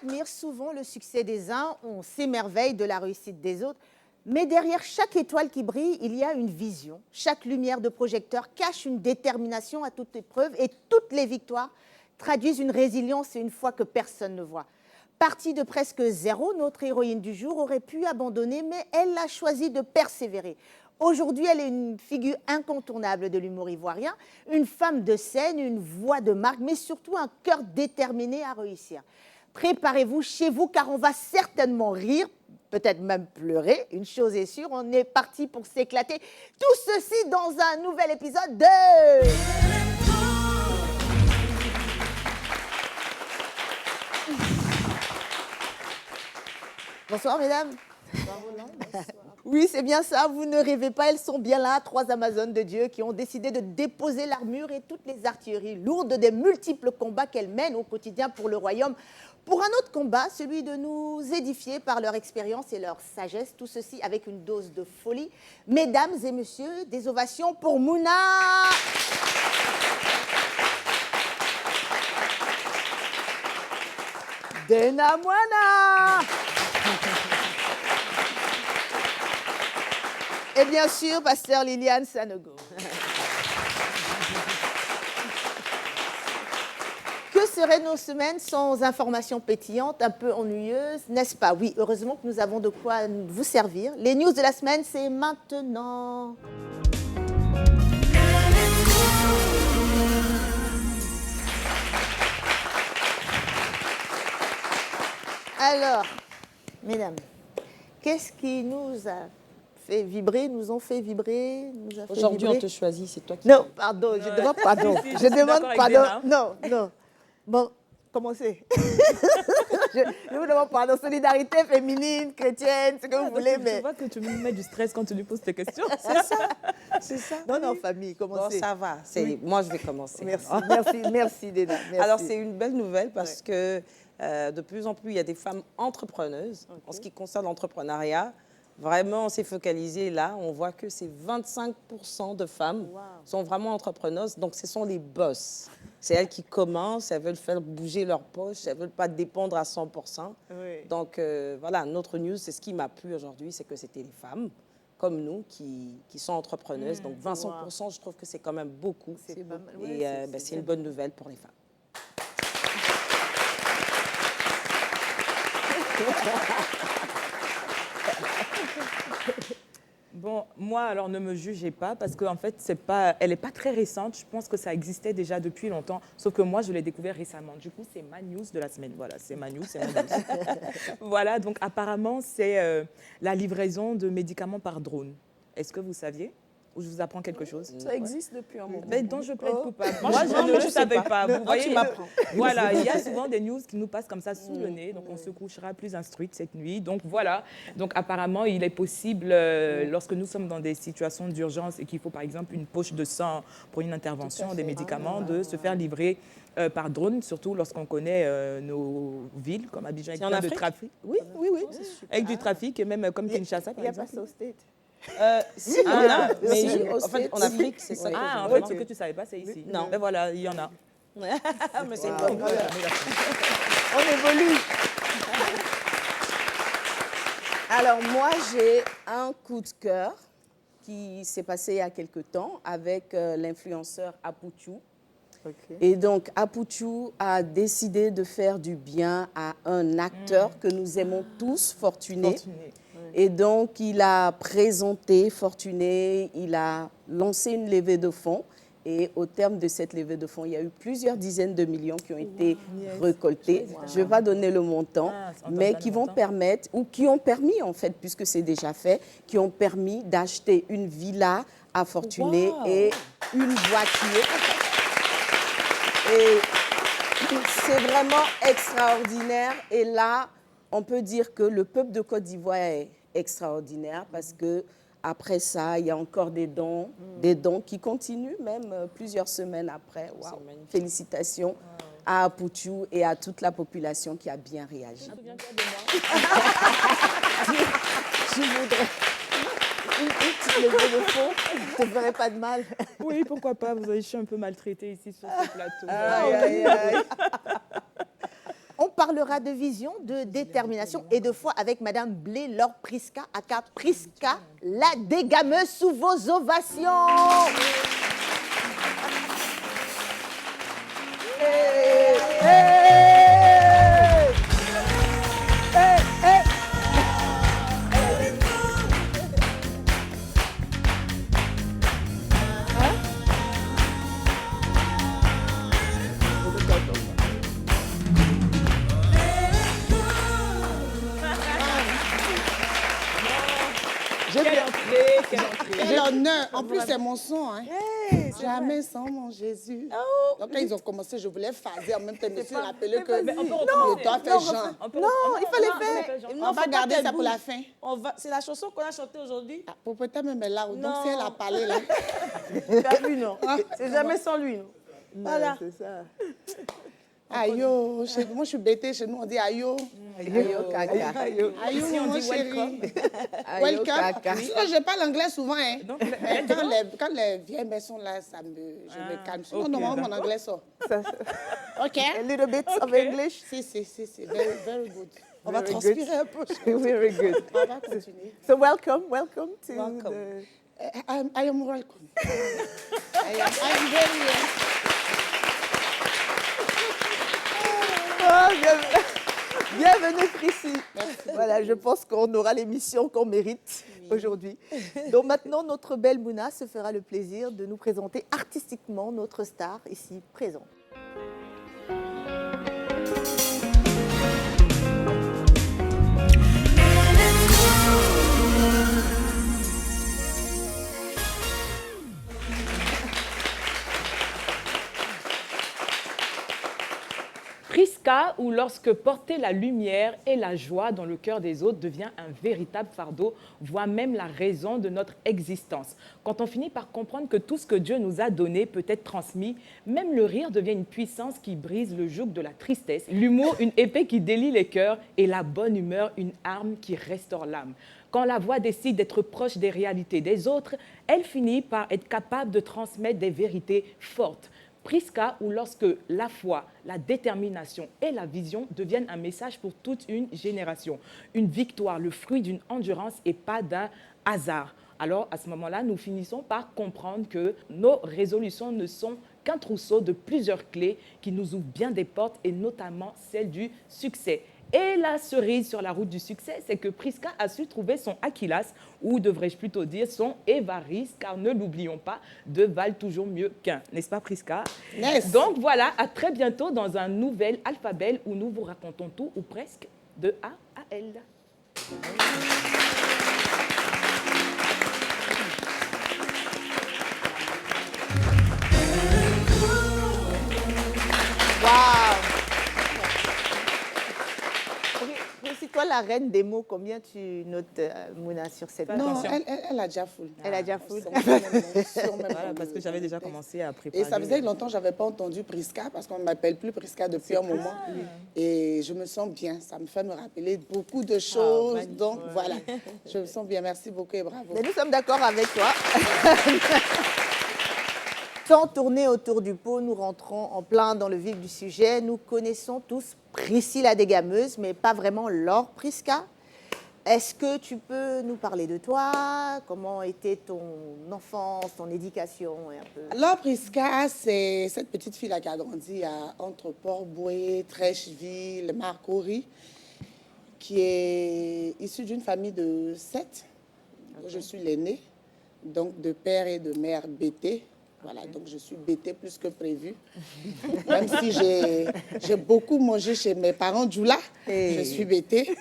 admire souvent le succès des uns, on s'émerveille de la réussite des autres. Mais derrière chaque étoile qui brille, il y a une vision. Chaque lumière de projecteur cache une détermination à toute épreuve et toutes les victoires traduisent une résilience et une foi que personne ne voit. Partie de presque zéro, notre héroïne du jour aurait pu abandonner, mais elle a choisi de persévérer. Aujourd'hui, elle est une figure incontournable de l'humour ivoirien, une femme de scène, une voix de marque, mais surtout un cœur déterminé à réussir. Préparez-vous chez vous, car on va certainement rire, peut-être même pleurer. Une chose est sûre, on est parti pour s'éclater. Tout ceci dans un nouvel épisode de... Bonsoir, mesdames. Bonsoir. Oui, c'est bien ça, vous ne rêvez pas, elles sont bien là, 3 Amazones de Dieu qui ont décidé de déposer l'armure et toutes les artilleries lourdes des multiples combats qu'elles mènent au quotidien pour le royaume. Pour un autre combat, celui de nous édifier par leur expérience et leur sagesse, tout ceci avec une dose de folie. Mesdames et messieurs, des ovations pour Mouna. Dena Moana. Et bien sûr, pasteur Liliane Sanogo. Que seraient nos semaines sans informations pétillantes, un peu ennuyeuses, n'est-ce pas? Oui, heureusement que nous avons de quoi vous servir. Les news de la semaine, c'est maintenant. Alors, mesdames, qu'est-ce qui nous a fait vibrer, nous ont fait vibrer, nous a fait Aujourd'hui, vibrer. on te choisit, c'est toi qui... Non, pardon, je demande pardon. Je demande pardon. Non, non. Bon, commencez. je vous demande pardon. Solidarité féminine, chrétienne, ce que vous voulez, mais... Tu vois que tu me mets du stress quand tu lui poses tes questions. C'est ça, c'est ça. Non, non, famille, Bon, commencez. ça va. Oui. Moi, je vais commencer. Merci, alors. merci, Déna. Merci. Alors, c'est une belle nouvelle parce que de plus en plus, il y a des femmes entrepreneuses. Ok. En ce qui concerne l'entrepreneuriat, vraiment, on s'est focalisé là. On voit que c'est 25% de femmes Wow. sont vraiment entrepreneuses. Donc, ce sont les boss. C'est elles qui commencent, elles veulent faire bouger leurs poches, elles ne veulent pas dépendre à 100%. Oui. Donc, voilà, notre news, c'est ce qui m'a plu aujourd'hui, c'est que c'était les femmes comme nous qui sont entrepreneuses. Donc, 25%, je trouve que c'est quand même beaucoup. C'est pas mal. Et Ouais, c'est une bonne nouvelle pour les femmes. Bon, moi, alors ne me jugez pas parce qu'en fait, elle n'est pas très récente. Je pense que ça existait déjà depuis longtemps. Sauf que moi, je l'ai découvert récemment. Du coup, c'est ma news de la semaine. Voilà, c'est ma news, c'est ma news. Voilà, donc apparemment, c'est la livraison de médicaments par drone. Est-ce que vous saviez? Ou je vous apprends quelque chose? Ça existe depuis un moment. Mais dont je plaide coupable. Moi, Moi, je- je non, ne mais le je sais savais pas. pas. Vous Non, voyez, tu m'apprends. voilà, il y a souvent des news qui nous passent comme ça sous le nez, donc on se couchera plus instruite cette nuit. Donc voilà, donc apparemment, il est possible, lorsque nous sommes dans des situations d'urgence et qu'il faut par exemple une poche de sang pour une intervention, des médicaments, de se faire livrer par drone, surtout lorsqu'on connaît nos villes comme Abidjan avec C'est en plein de Afrique? trafic. Oui, oui, oui, avec du trafic et même comme Kinshasa Il par n'y a pas exemple. ça au State. Si, il y en a, mais si, en fait, en Afrique, c'est ça. Ah, en que je fait, veux ce dire. que tu ne savais pas, c'est ici. Non. Ben voilà, il y en a. Mais c'est Wow. bon. Voilà. On évolue. Alors moi, j'ai un coup de cœur qui s'est passé il y a quelque temps avec l'influenceur Apouchou. Et donc, Apouchou a décidé de faire du bien à un acteur que nous aimons tous, Fortuné. Fortuné. Et donc, il a présenté Fortuné, il a lancé une levée de fonds. Et au terme de cette levée de fonds, il y a eu plusieurs dizaines de millions qui ont été récoltés. Je ne vais pas donner le montant, Ah, on mais donne pas qui le vont montant. permettre, ou qui ont permis, en fait, puisque c'est déjà fait, qui ont permis d'acheter une villa à Fortuné Wow. et une voiture. Et c'est vraiment extraordinaire. Et là, on peut dire que le peuple de Côte d'Ivoire est extraordinaire parce que après ça, il y a encore des dons qui continuent même plusieurs semaines après. Waouh. C'est magnifique. Félicitations à Apouchou et à toute la population qui a bien réagi. Je voudrais une petite levée de fonds, ça ne ferait pas de mal. Oui, pourquoi pas. Vous avez, je suis un peu maltraitée ici sur ce plateau. Aïe, aïe, aïe. On parlera de vision, de détermination et de foi avec Madame Blé-Laure Prisca, aka Prisca, la dégameuse, sous vos ovations. Hey, hey, hey, hey. Quel honneur. En plus, c'est mon son. Hein. Jamais sans mon Jésus. Donc, quand ils ont commencé, je voulais phaser. En même temps, je me suis rappelé que le temps fait Jean. Non, il fallait faire. On va garder ça pour la fin. C'est la chanson qu'on a chantée aujourd'hui. Ah, pour peut-être même là. Donc, si elle a parlé là. T'as vu, non? C'est jamais sans lui, non? Voilà. C'est ça. Ayo, moi je suis bêtée, chez nous on dit ayo. Ayo, caca. Ayo, Ici, on mon dit chéri. welcome. Ayo, Welcome. caca. Sinon, je parle anglais souvent. Hein. Donc, Mais quand les vieilles mères sont là, je me calme. Sinon, ok, normalement, mon anglais sort. OK? A little bit of English. Si. Very, very good. On va Very transpirer good. un peu. Very good. On va continuer. So welcome to Welcome. the... I am welcome. I am very... Oh, bienvenue, Prissy. Voilà, je pense qu'on aura l'émission qu'on mérite aujourd'hui. Donc maintenant, notre belle Mouna se fera le plaisir de nous présenter artistiquement notre star ici présente. Prisca, ou lorsque porter la lumière et la joie dans le cœur des autres devient un véritable fardeau, voire même la raison de notre existence. Quand on finit par comprendre que tout ce que Dieu nous a donné peut être transmis, même le rire devient une puissance qui brise le joug de la tristesse, l'humour une épée qui délie les cœurs et la bonne humeur une arme qui restaure l'âme. Quand la voix décide d'être proche des réalités des autres, elle finit par être capable de transmettre des vérités fortes. Prisca, ou lorsque la foi, la détermination et la vision deviennent un message pour toute une génération. Une victoire, le fruit d'une endurance et pas d'un hasard. Alors, à ce moment-là, nous finissons par comprendre que nos résolutions ne sont qu'un trousseau de plusieurs clés qui nous ouvrent bien des portes et notamment celle du succès. Et la cerise sur la route du succès, c'est que Prisca a su trouver son Achillas, ou devrais-je plutôt dire son Évariste, car ne l'oublions pas, deux valent toujours mieux qu'un. N'est-ce pas, Prisca? Yes. Donc voilà, à très bientôt dans un nouvel alphabet où nous vous racontons tout, ou presque, de A à L. C'est toi la reine des mots. Combien tu notes, Mouna, sur cette Non, chanson? elle a déjà full. Elle a déjà full. Voilà, parce que j'avais déjà commencé à préparer. Et ça faisait longtemps que je n'avais pas entendu Prisca, parce qu'on ne m'appelle plus Prisca depuis un moment. Et je me sens bien. Ça me fait me rappeler beaucoup de choses. magnifique. Donc, voilà. Je me sens bien. Merci beaucoup et bravo. Mais nous sommes d'accord avec toi. Sans tourner autour du pot, nous rentrons en plein dans le vif du sujet. Nous connaissons tous Prissy la dégameuse, mais pas vraiment Laure Prisca. Est-ce que tu peux nous parler de toi? Comment était ton enfance, ton éducation et un peu... Alors, Prisca, c'est cette petite fille-là qui a grandi entre Port-Boué, Trècheville, Marcory, qui est issue d'une famille de 7. Je suis l'aînée, donc de père et de mère bêtés. Voilà, donc je suis bêtée plus que prévu. Même si j'ai beaucoup mangé chez mes parents Djoula, je suis bêtée.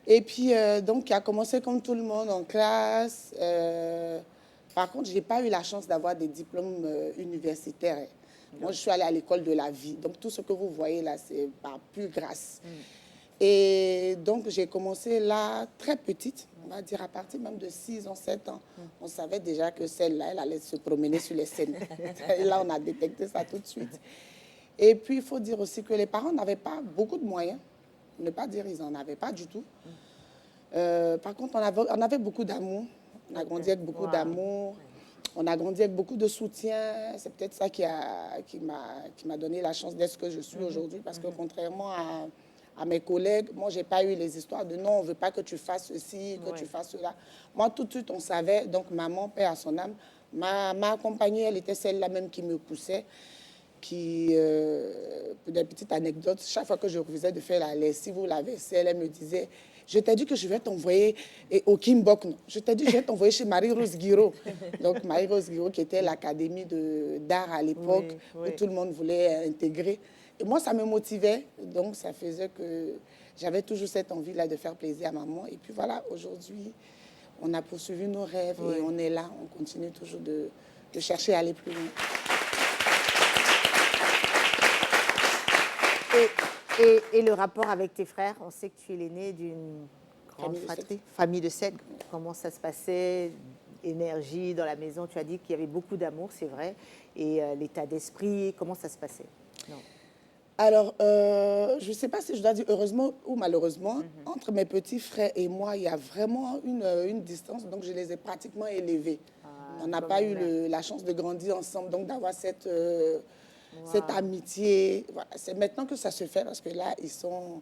Et puis, donc, qui a commencé comme tout le monde en classe. Par contre, je n'ai pas eu la chance d'avoir des diplômes universitaires. Moi, je suis allée à l'école de la vie. Donc, tout ce que vous voyez là, c'est par pure grâce. Et donc, j'ai commencé là, très petite, on va dire à partir même de 6 ans, 7 ans. On savait déjà que celle-là, elle allait se promener sur les scènes. Et là, on a détecté ça tout de suite. Et puis, il faut dire aussi que les parents n'avaient pas beaucoup de moyens. Ne pas dire ils n'en avaient pas du tout. Par contre, on avait beaucoup d'amour. On a grandi avec beaucoup d'amour. On a grandi avec beaucoup de soutien. C'est peut-être ça qui m'a donné la chance d'être ce que je suis aujourd'hui. Parce que contrairement à mes collègues, moi, je n'ai pas eu les histoires de non, on ne veut pas que tu fasses ceci, que tu fasses cela. Moi, tout de suite, on savait. Donc, maman, paix à son âme, m'a accompagnée. Elle était celle-là même qui me poussait. Pour des petites anecdotes, chaque fois que je refusais de faire la lessive ou la vaisselle, elle me disait, je t'ai dit que je vais t'envoyer au Kimbok, non. Je t'ai dit que je vais t'envoyer chez Marie-Rose Guiraud. Donc Marie-Rose Guiraud, qui était l'académie d'art à l'époque, où tout le monde voulait intégrer. Et moi, ça me motivait, donc ça faisait que j'avais toujours cette envie-là de faire plaisir à maman. Et puis voilà, aujourd'hui, on a poursuivi nos rêves et on est là, on continue toujours de chercher à aller plus loin. Et le rapport avec tes frères, on sait que tu es l'aîné d'une grande famille de 7. Comment ça se passait? Énergie dans la maison, tu as dit qu'il y avait beaucoup d'amour, c'est vrai. Et l'état d'esprit, comment ça se passait? Non. Alors, je ne sais pas si je dois dire heureusement ou malheureusement, entre mes petits frères et moi, il y a vraiment une distance, donc je les ai pratiquement élevés. On n'a pas eu la chance de grandir ensemble, donc d'avoir cette amitié. Voilà. C'est maintenant que ça se fait, parce que là, ils sont...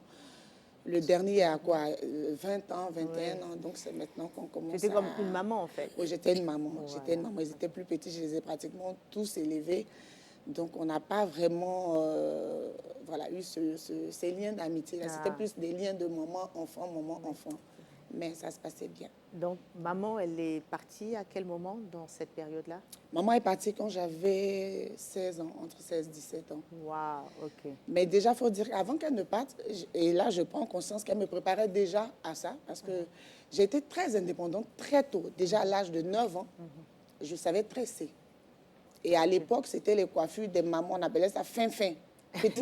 Le dernier a quoi, 20 ans, 21 ans, donc c'est maintenant qu'on commence C'était comme une maman, en fait. Oui, j'étais une maman. Ouais. J'étais une maman. Ils étaient plus petits, je les ai pratiquement tous élevés. Donc, on n'a pas vraiment eu ces liens d'amitié. C'était plus des liens de maman-enfant, maman-enfant. Mais ça se passait bien. Donc, maman, elle est partie à quel moment dans cette période-là? Maman est partie quand j'avais 16 ans, entre 16 et 17 ans. Waouh, ok. Mais déjà, il faut dire qu'avant qu'elle ne parte, et là, je prends conscience qu'elle me préparait déjà à ça, parce que j'ai été très indépendante très tôt. Déjà à l'âge de 9 ans, je savais tresser. Et à l'époque, c'était les coiffures des mamans, on appelait ça fin-fin.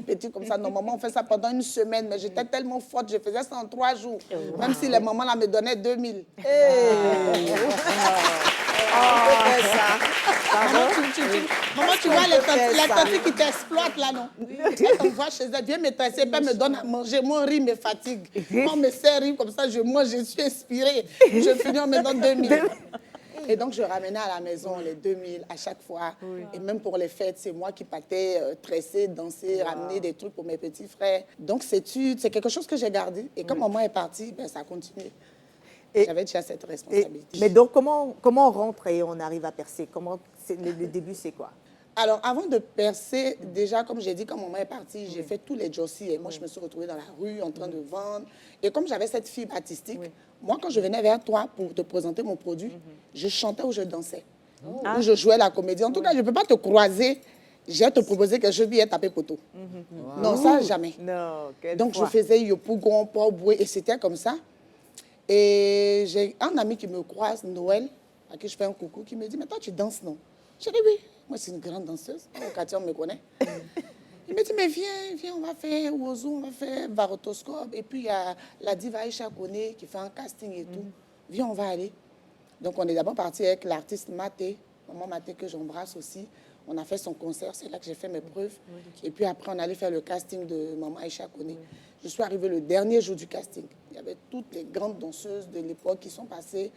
Petit, comme ça. Normalement, on fait ça pendant une semaine, mais j'étais tellement forte, je faisais ça en 3 jours. Même si les mamans là, me donnaient 2000. Maman, tu vois les tantes qui t'exploitent là, non? Elles t'envoient chez elles, viens me tresser, puis elles me donnent à manger. Mon riz me fatigue. Moi, on me sert riz comme ça, je mange, je suis inspirée. Je finis, on me donne 2000. Et donc, je ramenais à la maison les 2000 à chaque fois. Oui. Et même pour les fêtes, c'est moi qui partais tresser, danser, ramener des trucs pour mes petits frères. Donc, c'est quelque chose que j'ai gardé. Et quand maman est partie, ben, ça a continué. J'avais déjà cette responsabilité. Mais donc, comment on rentre et on arrive à percer? Le début, c'est quoi? Alors, avant de percer, déjà, comme j'ai dit, quand maman est partie, j'ai fait tous les jossis. Et moi, je me suis retrouvée dans la rue en train de vendre. Et comme j'avais cette fibre artistique, moi, quand je venais vers toi pour te présenter mon produit, je chantais ou je dansais. Ou je jouais la comédie. En tout cas, je ne peux pas te croiser. J'ai te proposé quelque chose, puis taper poteau. Non, ça, jamais. Non, donc, je faisais Yopougon, Port-Boué, et c'était comme ça. Et j'ai un ami qui me croise, Noël, à qui je fais un coucou, qui me dit, mais toi, tu danses, non? Je dis oui. Moi, c'est une grande danseuse. Au quartier, on me connaît. Il me dit, mais viens, on va faire Ozo, on va faire Varotoscope. Et puis, il y a la diva Aïcha Kone qui fait un casting et tout. Viens, on va aller. Donc, on est d'abord parti avec l'artiste Maté, maman Maté, que j'embrasse aussi. On a fait son concert, c'est là que j'ai fait mes preuves. Et puis après, on allait faire le casting de maman Aïcha Kone. Je suis arrivée le dernier jour du casting. Il y avait toutes les grandes danseuses de l'époque qui sont passées.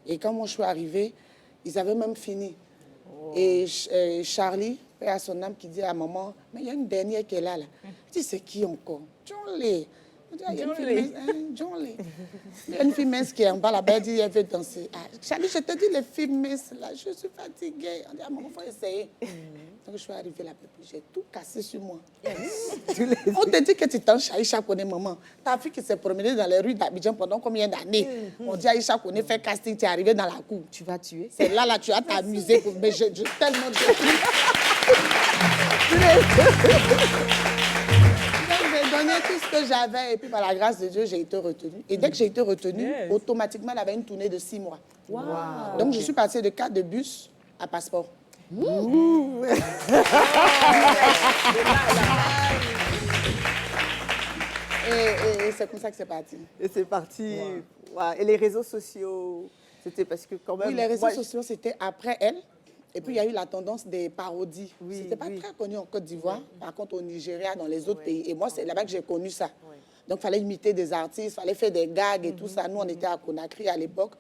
Et quand moi, je suis arrivée, ils avaient même fini. Et Charlie, père à son âme, qui dit à maman, mais il y a une dernière qui est là. Je dis, c'est qui encore? John Lee. Il y a une fille mince qui est en bas là-bas, elle dit, elle veut danser. Ah, Charlie, je te dis, les filles minces, là, je suis fatiguée. On dit, ah, maman, il faut essayer. Donc, je suis arrivée là, j'ai tout cassé sur moi. On te dit que tu t'en Aïcha Kone, maman. Ta fille qui s'est promenée dans les rues d'Abidjan pendant combien d'années? On dit, Aïcha Kone fait casting, tu es arrivée dans la cour. Tu vas tuer. C'est là, tu vas t'amuser. Mais j'ai tellement de j'ai donné tout ce que j'avais et puis par la grâce de Dieu, j'ai été retenue. Et dès que j'ai été retenue, automatiquement, elle avait une tournée de 6 mois. Wow. Donc, je suis passée de 4 de bus à passeport. Et c'est comme ça que c'est parti. Et c'est parti. Wow. Wow. Et les réseaux sociaux, c'était parce que quand même... Oui, les réseaux sociaux, c'était après elle. Et puis, il y a eu la tendance des parodies. Ce n'était pas très connu en Côte d'Ivoire, par contre au Nigeria, dans les autres pays. Et moi, c'est là-bas que j'ai connu ça. Donc, il fallait imiter des artistes, il fallait faire des gags et tout ça. Nous, on était à Conakry à l'époque.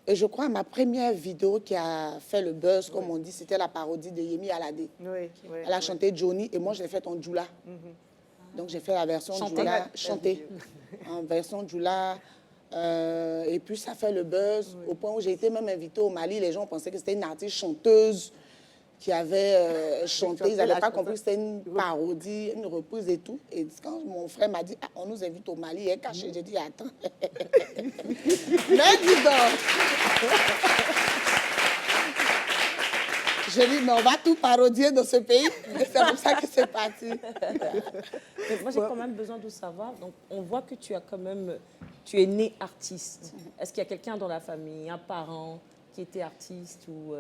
Et je crois que ma première vidéo qui a fait le buzz, comme on dit, c'était la parodie de Yemi Alade. Oui, Elle a chanté Johnny et moi, je l'ai faite en Djoula. Donc, j'ai fait la version Djoula, chantée, en version Djoula. Et puis, ça fait le buzz au point où j'ai été même invitée au Mali. Les gens pensaient que c'était une artiste chanteuse qui avait chanté. Ils n'avaient pas compris que c'était une parodie, une reprise et tout. Et quand mon frère m'a dit, ah, on nous invite au Mali, elle est cachée. J'ai dit, attends. Mais dis donc. J'ai dit, mais on va tout parodier dans ce pays. Et c'est comme ça que c'est parti. Mais moi, j'ai quand même besoin de savoir. Donc, on voit que tu as quand même, tu es né artiste. Est-ce qu'il y a quelqu'un dans la famille, un parent qui était artiste ou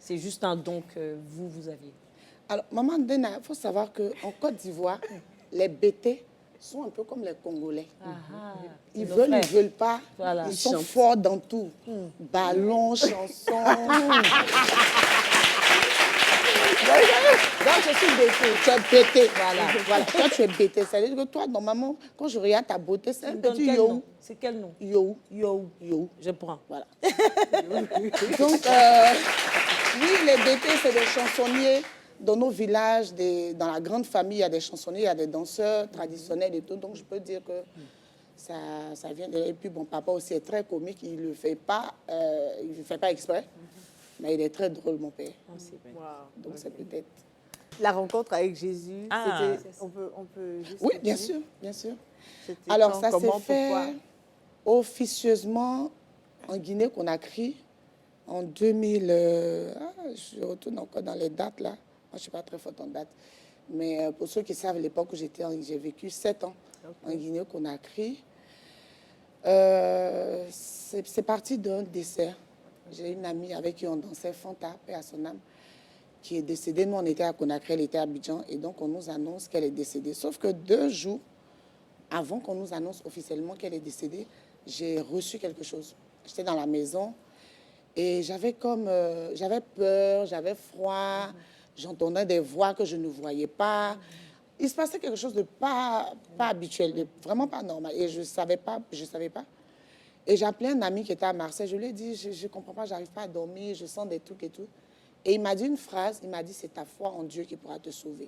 c'est juste un don que vous aviez? Alors, maman Dena, il faut savoir qu'en Côte d'Ivoire, les BT sont un peu comme les Congolais. Ils veulent, ils ne veulent pas. Voilà. Ils sont forts dans tout. Ballon, chanson. Donc, je suis bêtée. Tu es bêté. Voilà. Toi, tu es bêté. C'est-à-dire que toi, normalement, quand je regarde ta beauté, c'est un petit yo. C'est quel nom? Yo. Yo. Yo. Je prends. Voilà. Donc, oui, les BT, c'est des chansonniers. Dans nos villages, dans la grande famille, il y a des chansonniers, il y a des danseurs traditionnels et tout. Donc, je peux dire que ça vient de... Et puis, bon, papa aussi est très comique. Il ne le fait pas, exprès. Mais il est très drôle, mon père. Donc, c'est peut-être... La rencontre avec Jésus, Ah. on peut juste... Oui, bien sûr, bien sûr. C'était Alors, ça s'est fait officieusement en Guinée-Conakry en 2000... je retourne encore dans les dates, là. Moi, je ne suis pas très forte en date. Mais pour ceux qui savent, l'époque où j'ai vécu 7 ans en Guinée-Conakry, c'est parti d'un dessert. J'ai une amie avec qui on dansait, Fanta, paix à son âme, qui est décédée. Nous, on était à Conakry, elle était à Abidjan. Et donc, on nous annonce qu'elle est décédée. Sauf que 2 jours avant qu'on nous annonce officiellement qu'elle est décédée, j'ai reçu quelque chose. J'étais dans la maison et j'avais peur, j'avais froid. J'entendais des voix que je ne voyais pas. Il se passait quelque chose de pas habituel, de vraiment pas normal. Et je savais pas. Et j'ai appelé un ami qui était à Marseille. Je lui ai dit, je ne comprends pas, j'arrive pas à dormir, je sens des trucs et tout. Et il m'a dit une phrase, il m'a dit, c'est ta foi en Dieu qui pourra te sauver.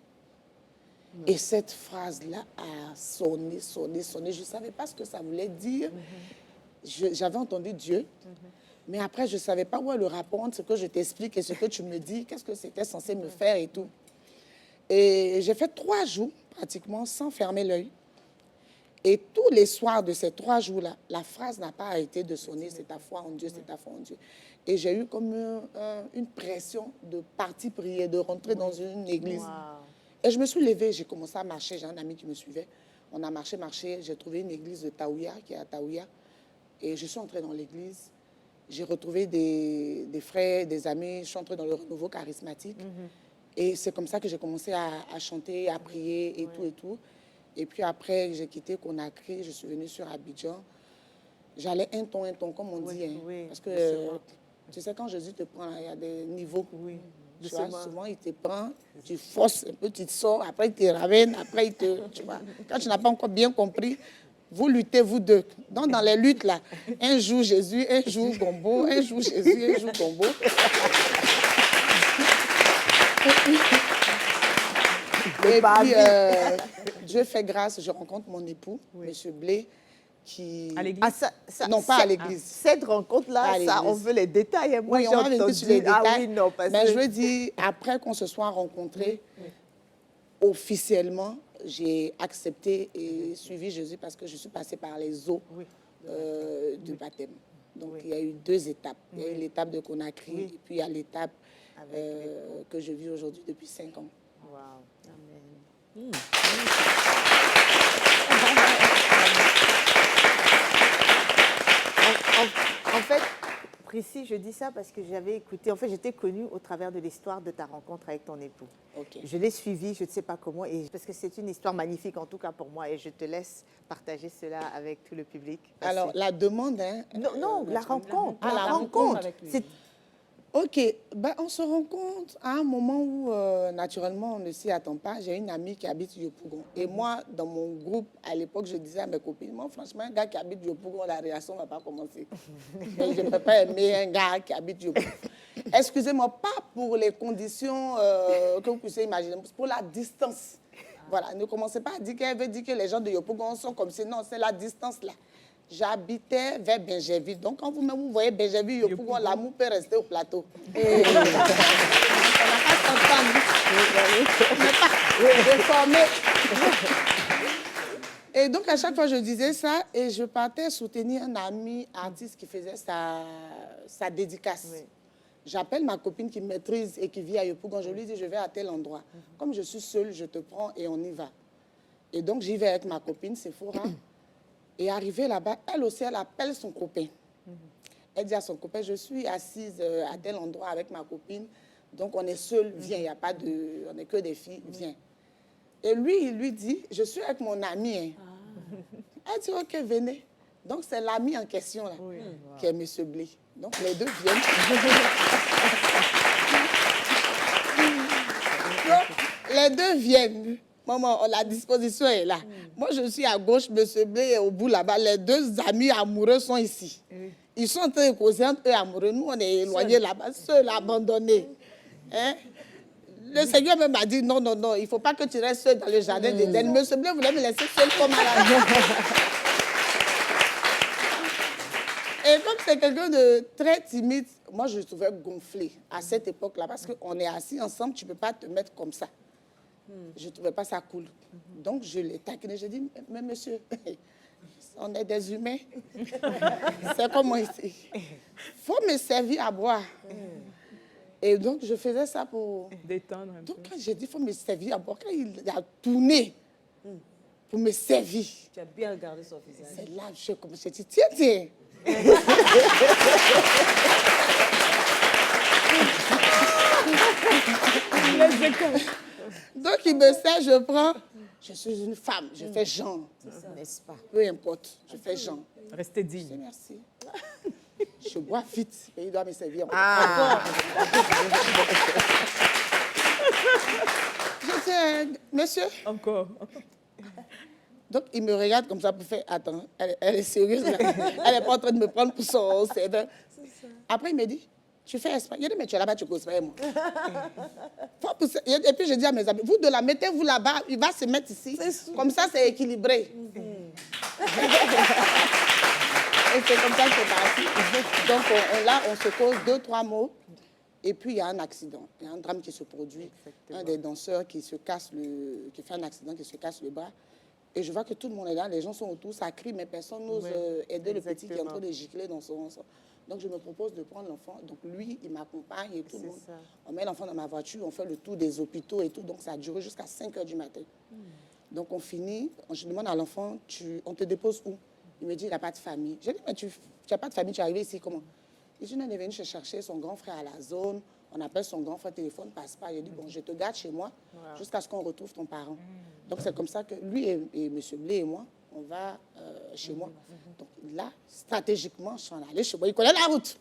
Et cette phrase-là a sonné. Je ne savais pas ce que ça voulait dire. J'avais entendu Dieu. Mais après, je ne savais pas où est le rapport entre ce que je t'explique et ce que tu me dis, qu'est-ce que c'était censé me faire et tout. Et j'ai fait 3 jours, pratiquement, sans fermer l'œil. Et tous les soirs de ces 3 jours-là, la phrase n'a pas arrêté de sonner, c'est ta foi en Dieu, c'est ta foi en Dieu. Et j'ai eu comme une pression de partir prier, de rentrer dans une église. Et je me suis levée, j'ai commencé à marcher, j'ai un ami qui me suivait. On a marché, j'ai trouvé une église de Taouya, qui est à Taouya. Et je suis entrée dans l'église. J'ai retrouvé des frères, des amis, je suis entrée dans le renouveau charismatique. Et c'est comme ça que j'ai commencé à chanter, à prier et tout et tout. Et puis après, j'ai quitté Conakry, je suis venue sur Abidjan. J'allais un ton, comme on dit. Hein, parce que, tu sais, quand Jésus te prend, il y a des niveaux. Tu vois, souvent, il te prend, tu forces un peu, tu te sors, après, il te ramène, après, il te... Tu vois, quand tu n'as pas encore bien compris, vous luttez, vous deux. Donc, dans les luttes, là, un jour Jésus, un jour Gombo, un jour Jésus, un jour Gombo. Et puis, Dieu fait grâce, je rencontre mon époux, M. Blé, qui... À l'église? Non, pas à l'église. Cette rencontre-là, on veut les détails. Moi, oui, j'ai on va venir sur les détails. Ah oui, non, parce mais que... je veux dire, après qu'on se soit rencontrés, officiellement, j'ai accepté et suivi Jésus parce que je suis passée par les eaux du baptême. Donc, il y a eu 2 étapes. Il y a eu l'étape de Conakry et puis il y a l'étape que je vis aujourd'hui depuis 5 ans. Wow. Amen. En fait, Prissy, je dis ça parce que j'avais écouté, en fait, j'étais connue au travers de l'histoire de ta rencontre avec ton époux. Je l'ai suivie, je ne sais pas comment, et parce que c'est une histoire magnifique, en tout cas pour moi, et je te laisse partager cela avec tout le public. Alors, la demande... Hein, non, la rencontre. la rencontre. avec lui. Ok, ben, on se rend compte à un moment où, naturellement, on ne s'y attend pas. J'ai une amie qui habite Yopougon. Et moi, dans mon groupe, à l'époque, je disais à mes copines, moi, franchement, un gars qui habite Yopougon, la réaction ne va pas commencer. Et je ne peux pas aimer un gars qui habite Yopougon. Excusez-moi, pas pour les conditions que vous puissiez imaginer, c'est pour la distance. Voilà, ne commencez pas à dire qu'elle veut dire que les gens de Yopougon sont comme si, non, c'est la distance là. J'habitais vers Benjerville. Donc, quand vous-même vous voyez Benjerville, Yopougon, l'amour peut rester au plateau. On n'a pas s'entendre. On n'est pas réformé. Et donc, à chaque fois, je disais ça et je partais soutenir un ami artiste qui faisait sa dédicace. Oui. J'appelle ma copine qui maîtrise et qui vit à Yopougon. Je lui dis, je vais à tel endroit. Comme je suis seule, je te prends et on y va. Et donc, j'y vais avec ma copine, Sephora. Et arrivée là-bas, elle aussi, elle appelle son copain. Elle dit à son copain, je suis assise à tel endroit avec ma copine. Donc, on est seuls, viens, il n'y a pas de... On n'est que des filles, viens. Et lui, il lui dit, je suis avec mon ami. Hein. Elle dit, ok, venez. Donc, c'est l'ami en question, là, qui est M. Blé. Donc, les deux viennent. Donc, les deux viennent. Maman, la disposition est là. Moi, je suis à gauche, M. Blé est au bout là-bas. Les deux amis amoureux sont ici. Ils sont en train de causer entre eux amoureux. Nous, on est éloignés là-bas, seuls, abandonnés. Hein? Le Seigneur même m'a dit, non, non, non, il ne faut pas que tu restes seul dans le jardin d'Éden. M. Blé voulait me laisser seul comme à la maison. Et comme c'est quelqu'un de très timide, moi, je le trouvais gonflé à cette époque-là, parce qu'on est assis ensemble, tu ne peux pas te mettre comme ça. Je ne trouvais pas ça cool. Donc, je l'ai taquiné. J'ai dit, mais monsieur, on est des humains. C'est comme moi ici. Il faut me servir à boire. Et donc, je faisais ça pour... Détendre un donc, peu. quand j'ai dit, il faut me servir à boire, quand il a tourné pour me servir, Tu as bien regardé son visage. c'est là que je commence à dire, tiens, tiens. Donc, il me sert, je prends. Je suis une femme, je fais genre, n'est-ce pas? Peu importe, je fais genre. Restez Je dis digne. merci. Je bois vite et il doit me servir. Je dis, monsieur. Encore. Donc, il me regarde comme ça pour faire, attends, elle est sérieuse là. Elle n'est pas en train de me prendre pour son serveur. Après, il me dit, tu fais espagnol. Je dis, mais tu es là-bas, tu causes pas, moi. Et puis, je dis à mes amis, vous de la mettez-vous là-bas, il va se mettre ici. Comme ça, c'est équilibré. Et c'est comme ça que c'est parti. Donc, là, on se cause 2-3 mots. Et puis, il y a un accident. Il y a un drame qui se produit. Exactement. Un des danseurs qui fait un accident, qui se casse le bras. Et je vois que tout le monde est là, les gens sont autour, ça crie, mais personne n'ose aider le petit qui est en train de gicler dans son... Donc, je me propose de prendre l'enfant. Donc, lui, il m'accompagne et tout le monde. Ça. On met l'enfant dans ma voiture, on fait le tour des hôpitaux et tout. Donc, ça a duré jusqu'à 5 h du matin. Donc, on finit. Je demande à l'enfant, on te dépose où? Il me dit, il n'a pas de famille. J'ai dit, mais tu n'as pas de famille, tu es arrivé ici, comment? Il dit, non, il est venu chercher son grand frère à la zone. On appelle son grand frère, téléphone ne passe pas. J'ai dit, bon, je te garde chez moi jusqu'à ce qu'on retrouve ton parent. Donc, c'est comme ça que lui et M. Blé et moi, on va chez moi. Donc, là, stratégiquement, je suis allée chez moi. Il connaît la route.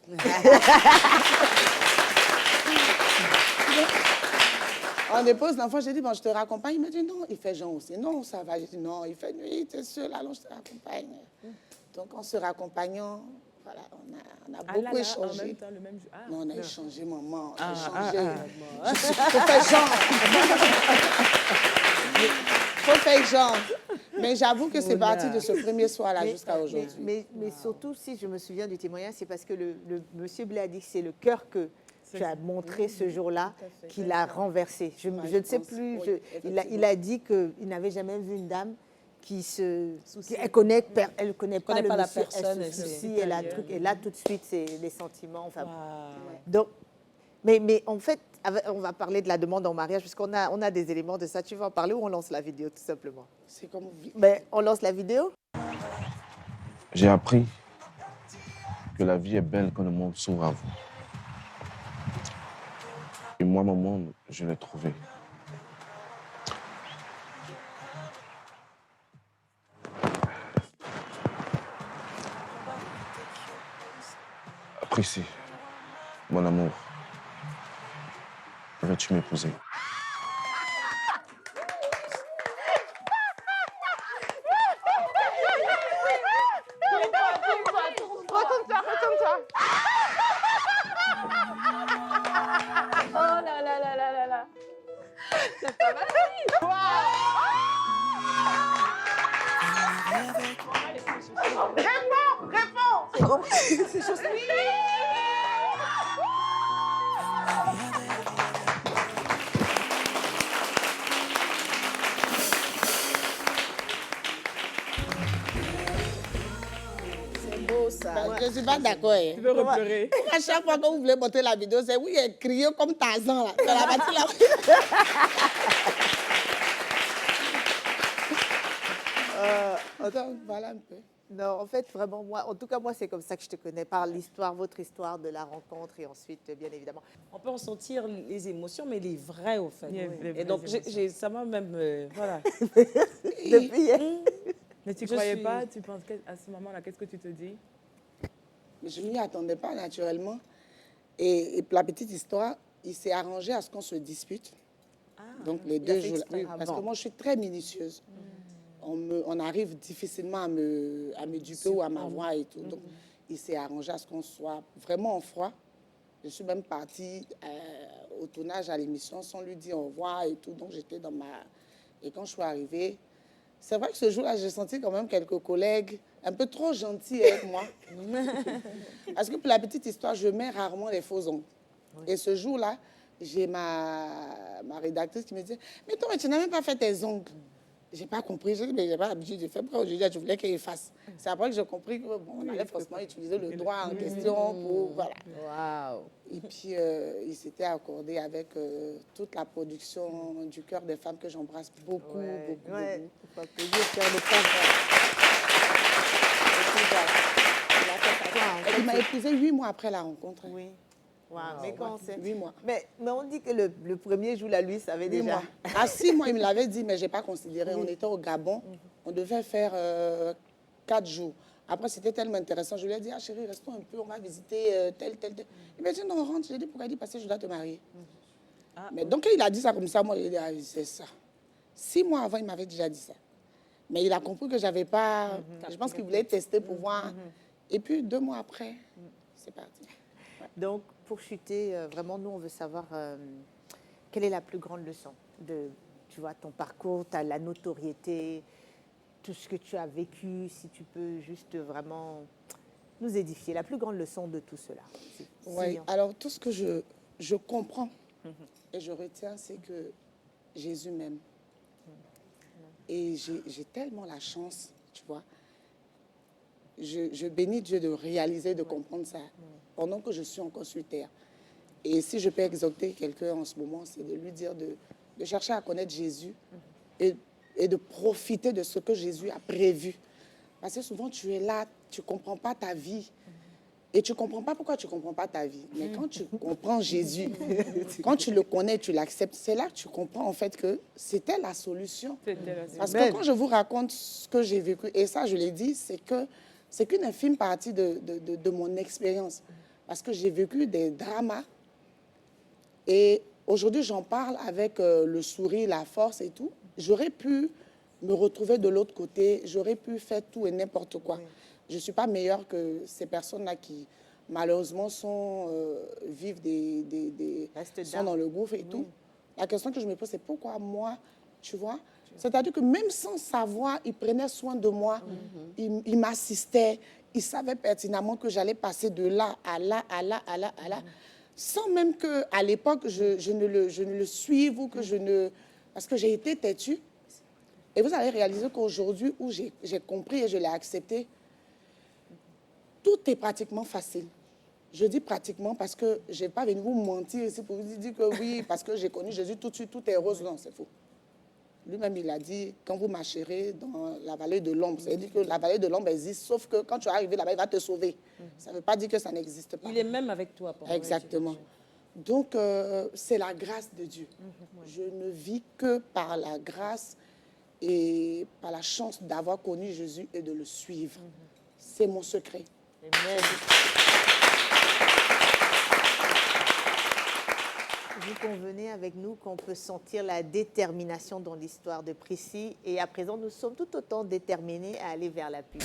On dépose l'enfant, j'ai dit, bon, je te raccompagne. Il me dit, non, il fait genre aussi. Non, ça va. J'ai dit, non, il fait nuit, tu es seul, allons, je te raccompagne. Donc, en se raccompagnant, voilà, on a beaucoup échangé. En même temps, le même jour. Non, on a échangé, maman. On a échangé. Faut faire genre. Faut faire genre. Mais j'avoue que c'est parti de ce premier soir-là jusqu'à aujourd'hui. Mais surtout, si je me souviens du témoignage, c'est parce que le monsieur Blé a dit que c'est le cœur que tu as montré ce jour-là qu'il a renversé. Je ne sais plus. Il a dit qu'il n'avait jamais vu une dame elle connaît pas la personne, elle se soucie, elle a un truc, et là tout de suite c'est les sentiments. Enfin, donc, mais en fait, on va parler de la demande en mariage parce qu'on a des éléments de ça. Tu vas en parler ou on lance la vidéo tout simplement? C'est comme on lance la vidéo. J'ai appris que la vie est belle quand le monde s'ouvre à vous. Et moi, mon monde, je l'ai trouvé. Apprécie, mon amour. peux-tu m'épouser? C'est beau ça. Je ne suis pas d'accord. Hein. Tu veux repleurer? À chaque fois que vous voulez monter la vidéo, c'est oui, elle criait comme Tarzan. Là. Dans la partie là. Attends, voilà un peu. Non, en fait, vraiment, moi, en tout cas, moi, c'est comme ça que je te connais, par l'histoire, votre histoire de la rencontre et ensuite, bien évidemment. On peut ressentir les émotions, mais les vraies, au fait. Les vraies Et donc, émotions. ça m'a même... voilà. Depuis hier. Mais tu Je croyais suis- pas, tu penses qu'à ce moment-là, qu'est-ce que tu te dis? Mais je ne m'y attendais pas naturellement. Et pour la petite histoire, il s'est arrangé à ce qu'on se dispute. Donc les il a deux fait jours. exprès. Oui, Ah parce bon. que moi, je suis très minutieuse. On arrive difficilement à me duper ou à m'avoir et tout. Donc, il s'est arrangé à ce qu'on soit vraiment en froid. Je suis même partie au tournage à l'émission sans lui dire au revoir et tout. Donc, j'étais dans ma... Et quand je suis arrivée, c'est vrai que ce jour-là, j'ai senti quand même quelques collègues un peu trop gentils avec moi. Parce que pour la petite histoire, je mets rarement les faux ongles. Et ce jour-là, j'ai ma rédactrice qui me dit « Mais toi, tu n'as même pas fait tes ongles. » Je n'ai pas compris. Je dis « Mais je n'ai pas l'habitude de faire. Pourquoi aujourd'hui, je voulais qu'elle fasse ?» C'est après que j'ai compris qu'on allait forcément utiliser le droit en question pour... Voilà. Waouh. Et puis, il s'était accordé avec toute la production du Cœur des femmes que j'embrasse beaucoup, beaucoup, Ouais. beaucoup. Faut applaudir, cœur de femme. Et puis, voilà. Il a fait ça. En Et fait, il m'a épousé 8 mois après la rencontre. Oui. Waouh. Mais quand c'est... 8 mois. Mais on dit que le premier jour, la lui savait 8 déjà. mois. À 6 mois, il me l'avait dit, mais je n'ai pas considéré. On était au Gabon. On devait faire 4 jours. Après, c'était tellement intéressant. Je lui ai dit, ah chérie, restons un peu, on va visiter tel. Il m'a dit, non, rentre. Je lui ai dit, pourquoi? Il dit, parce que je dois te marier. Mais donc, il a dit ça comme ça, moi, je lui ai dit, ah, c'est ça. 6 mois avant, il m'avait déjà dit ça. Mais il a compris que je n'avais pas... Je pense qu'il voulait tester pour voir. Et puis, 2 mois après, c'est parti. Donc, pour chuter, vraiment, nous, on veut savoir quelle est la plus grande leçon de, tu vois, ton parcours, la notoriété, tout ce que tu as vécu, si tu peux juste vraiment nous édifier. La plus grande leçon de tout cela. Oui, alors tout ce que je comprends et je retiens, c'est que Jésus m'aime. Et j'ai tellement la chance, tu vois. Je bénis Dieu de réaliser, de comprendre ça pendant que je suis encore sur terre. Et si je peux exhorter quelqu'un en ce moment, c'est de lui dire de chercher à connaître Jésus et de profiter de ce que Jésus a prévu. Parce que souvent, tu es là, tu ne comprends pas ta vie. Et tu ne comprends pas pourquoi tu ne comprends pas ta vie. Mais quand tu comprends Jésus, quand tu le connais, tu l'acceptes, c'est là que tu comprends en fait que c'était la solution. Parce que quand je vous raconte ce que j'ai vécu, et ça, je l'ai dit, c'est qu'une infime partie de mon expérience. Parce que j'ai vécu des dramas. Et aujourd'hui, j'en parle avec le sourire, la force et tout. J'aurais pu me retrouver de l'autre côté. J'aurais pu faire tout et n'importe quoi. Oui. Je ne suis pas meilleure que ces personnes-là qui, malheureusement, vivent sont dans le gouffre et tout. La question que je me pose, c'est pourquoi moi, tu vois? C'est-à-dire que même sans savoir, il prenait soin de moi, il m'assistait, il savait pertinemment que j'allais passer de là à là, à là, à là, à là, sans même qu'à l'époque, je ne le suive ou que je ne... Parce que j'ai été têtue. Et vous allez réaliser qu'aujourd'hui, où j'ai compris et je l'ai accepté, tout est pratiquement facile. Je dis pratiquement parce que je n'ai pas venu vous mentir ici pour vous dire que oui, parce que j'ai connu Jésus tout de suite, tout est rose. Non, c'est faux. Lui-même, il a dit, quand vous marcherez dans la vallée de l'ombre, c'est-à-dire que la vallée de l'ombre existe, sauf que quand tu es arrivé là-bas, il va te sauver. Ça ne veut pas dire que ça n'existe pas. Il est même avec toi. Exactement. Donc, c'est la grâce de Dieu. Je ne vis que par la grâce et par la chance d'avoir connu Jésus et de le suivre. C'est mon secret. Amen. Vous convenez avec nous qu'on peut sentir la détermination dans l'histoire de Prissy. Et à présent, nous sommes tout autant déterminés à aller vers la pub.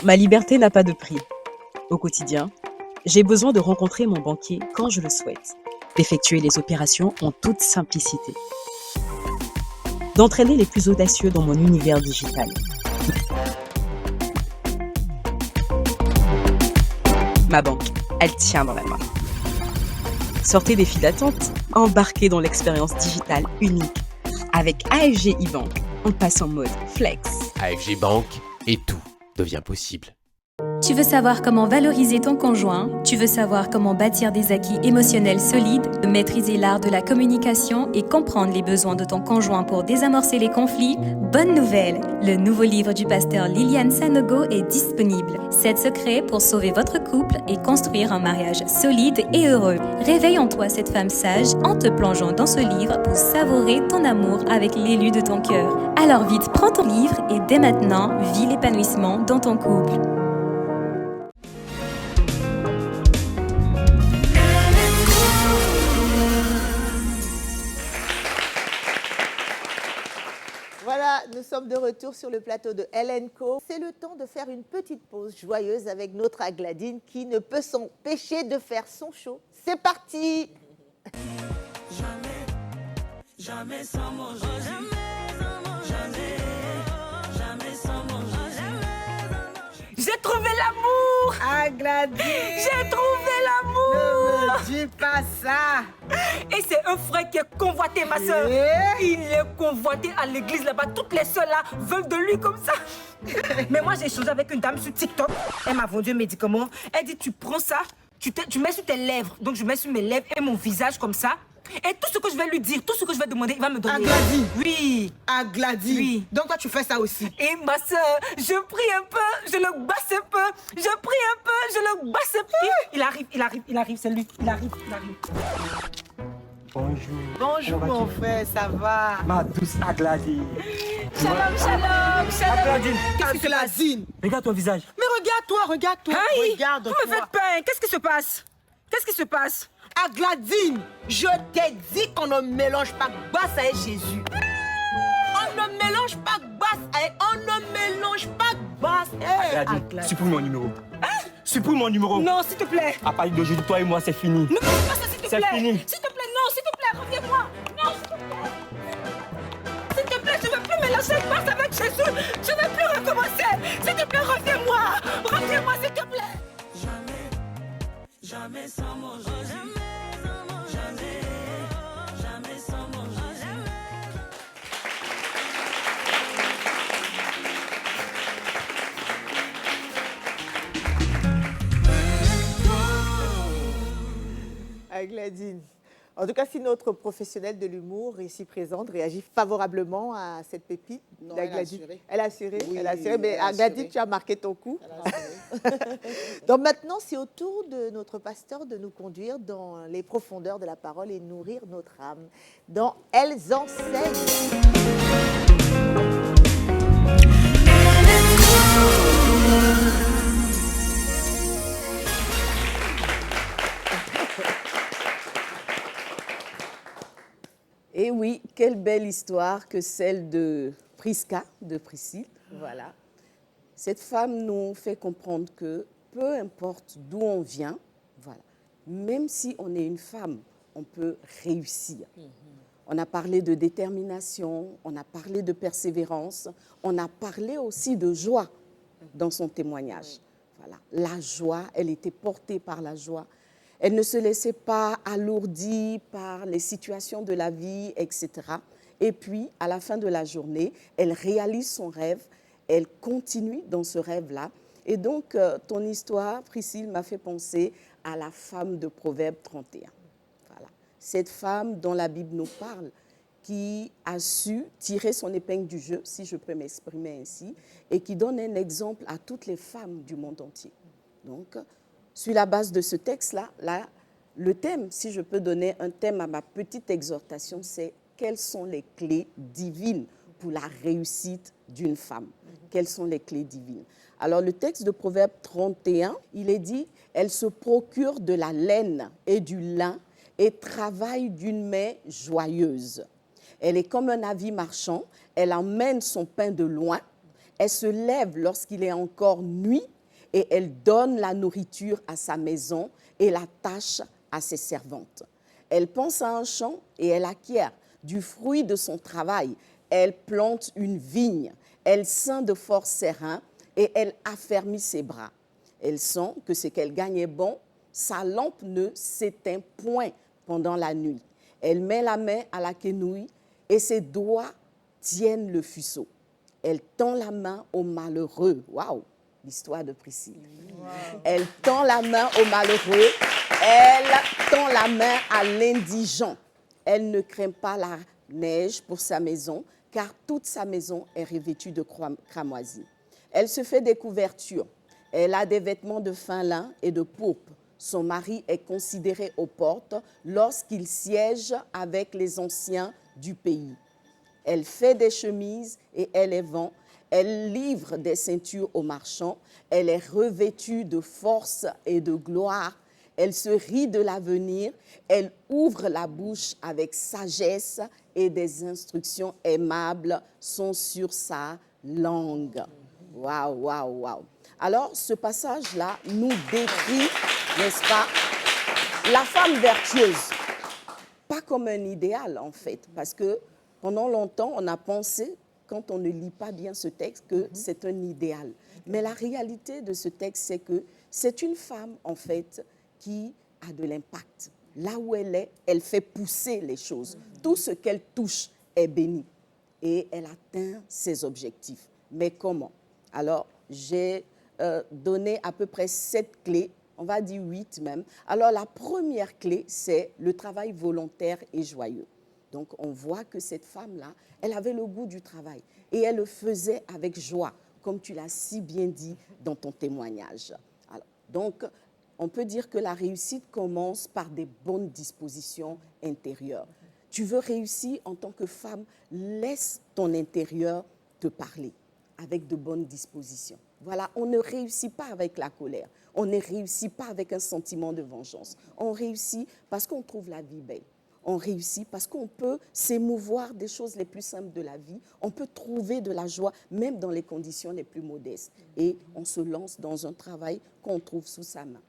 Ma liberté n'a pas de prix. Au quotidien, j'ai besoin de rencontrer mon banquier quand je le souhaite, d'effectuer les opérations en toute simplicité, d'entraîner les plus audacieux dans mon univers digital. Ma banque, elle tient dans la main. Sortez des files d'attente, embarquez dans l'expérience digitale unique. Avec AFG e-Bank, on passe en mode flex. AFG Bank et tout devient possible. Tu veux savoir comment valoriser ton conjoint, tu veux savoir comment bâtir des acquis émotionnels solides, maîtriser l'art de la communication et comprendre les besoins de ton conjoint pour désamorcer les conflits? Bonne nouvelle! Le nouveau livre du pasteur Liliane Sanogo est disponible. 7 secrets pour sauver votre couple et construire un mariage solide et heureux. Réveille en toi cette femme sage en te plongeant dans ce livre pour savourer ton amour avec l'élu de ton cœur. Alors vite, prends ton livre et dès maintenant, vis l'épanouissement dans ton couple. Voilà, nous sommes de retour sur le plateau de LNCO. C'est le temps de faire une petite pause joyeuse avec notre Agladine qui ne peut s'empêcher de faire son show. C'est parti! Jamais sans mon Jésus. Jamais sans mon Jésus. J'ai trouvé l'amour. Agladine. J'ai trouvé l'amour. Ne me dis pas ça. Et c'est un frère qui est convoité, ma soeur. Il est convoité à l'église là-bas. Toutes les soeurs là veulent de lui comme ça. Mais moi, j'ai échangé avec une dame sur TikTok. Elle m'a vendu un médicament. Elle dit, tu prends ça, tu mets sur tes lèvres. Donc, je mets sur mes lèvres et mon visage comme ça. Et tout ce que je vais lui dire, tout ce que je vais demander, il va me donner. Agladine. Oui. Agladine. Oui. Donc toi, tu fais ça aussi. Et ma soeur, je prie un peu, je le basse un peu. Je prie un peu, je le basse un peu. Il arrive, c'est lui. Il arrive. Bonjour. Bonjour mon frère, ça va? Ma douce Agladine. Shalom. Agladine. Agladine. Regarde ton visage. Mais regarde-toi. Aïe, Regarde-toi. vous me faites peur. Qu'est-ce qui se passe? Agladine, je t'ai dit qu'on ne mélange pas basse avec Jésus. On ne mélange pas basse avec... On ne mélange pas basse. Agladine, supprime mon numéro. Supprime mon numéro. Non, s'il te plaît. À partir d'aujourd'hui, toi et moi, c'est fini. Ne me fais pas ça, s'il te plaît. C'est fini. S'il te plaît, non, s'il te plaît, reviens-moi. Non, s'il te plaît. S'il te plaît, je ne veux plus mélanger basse avec Jésus. Je ne veux plus recommencer. S'il te plaît, reviens-moi. Reviens-moi, s'il te plaît. Jamais sans mon Jésus. Jamais sans mon Jésus. Agladine. En tout cas, si notre professionnelle de l'humour ici présente réagit favorablement à cette pépite Non, elle a d'Agladine. assuré. Elle a assuré. Oui, elle a assuré. Mais elle a Agladine, assuré. tu as marqué ton coup. Elle a assuré. Donc maintenant, c'est au tour de notre pasteur de nous conduire dans les profondeurs de la parole et nourrir notre âme. Dans Elles enseignent. Et oui, quelle belle histoire que celle de Prisca, de Priscille. Voilà. Cette femme nous fait comprendre que peu importe d'où on vient, voilà, même si on est une femme, on peut réussir. On a parlé de détermination, on a parlé de persévérance, on a parlé aussi de joie dans son témoignage. Voilà. La joie, elle était portée par la joie. Elle ne se laissait pas alourdir par les situations de la vie, etc. Et puis, à la fin de la journée, elle réalise son rêve, elle continue dans ce rêve-là. Et donc, ton histoire, Priscille, m'a fait penser à la femme de Proverbe 31. Voilà. Cette femme dont la Bible nous parle, qui a su tirer son épingle du jeu, si je peux m'exprimer ainsi, et qui donne un exemple à toutes les femmes du monde entier. Donc, sur la base de ce texte-là, le thème, si je peux donner un thème à ma petite exhortation, c'est quelles sont les clés divines pour la réussite d'une femme. Quelles sont les clés divines? Alors, le texte de Proverbe 31, il est dit, elle se procure de la laine et du lin et travaille d'une main joyeuse. Elle est comme un navire marchand, elle emmène son pain de loin, elle se lève lorsqu'il est encore nuit et elle donne la nourriture à sa maison et la tâche à ses servantes. Elle pense à un champ et elle acquiert du fruit de son travail. Elle plante une vigne, elle ceint de forts ses reins et elle affermit ses bras. Elle sent que ce qu'elle gagne est bon, sa lampe ne s'éteint point pendant la nuit. Elle met la main à la quenouille et ses doigts tiennent le fuseau. Elle tend la main au malheureux. Waouh, l'histoire de Priscille. Wow. Elle tend la main au malheureux, elle tend la main à l'indigent. Elle ne craint pas la neige pour sa maison, car toute sa maison est revêtue de cramoisie. Elle se fait des couvertures. Elle a des vêtements de fin lin et de pourpre. Son mari est considéré aux portes lorsqu'il siège avec les anciens du pays. Elle fait des chemises et elle les vend. Elle livre des ceintures aux marchands. Elle est revêtue de force et de gloire. Elle se rit de l'avenir. Elle ouvre la bouche avec sagesse et des instructions aimables sont sur sa langue. Waouh, waouh, waouh. Alors, ce passage-là nous décrit, n'est-ce pas, la femme vertueuse. Pas comme un idéal, en fait, parce que pendant longtemps, on a pensé, quand on ne lit pas bien ce texte, que c'est un idéal. Mais la réalité de ce texte, c'est que c'est une femme, en fait, qui a de l'impact. Là où elle est, elle fait pousser les choses. Tout ce qu'elle touche est béni. Et elle atteint ses objectifs. Mais comment? Alors, j'ai donné à peu près 7 clés, on va dire 8 même. Alors, la première clé, c'est le travail volontaire et joyeux. Donc, on voit que cette femme-là, elle avait le goût du travail et elle le faisait avec joie, comme tu l'as si bien dit dans ton témoignage. Alors, donc, on peut dire que la réussite commence par des bonnes dispositions intérieures. Tu veux réussir en tant que femme, laisse ton intérieur te parler avec de bonnes dispositions. Voilà, on ne réussit pas avec la colère, on ne réussit pas avec un sentiment de vengeance. On réussit parce qu'on trouve la vie belle. On réussit parce qu'on peut s'émouvoir des choses les plus simples de la vie. On peut trouver de la joie, même dans les conditions les plus modestes. Et on se lance dans un travail qu'on trouve sous sa main.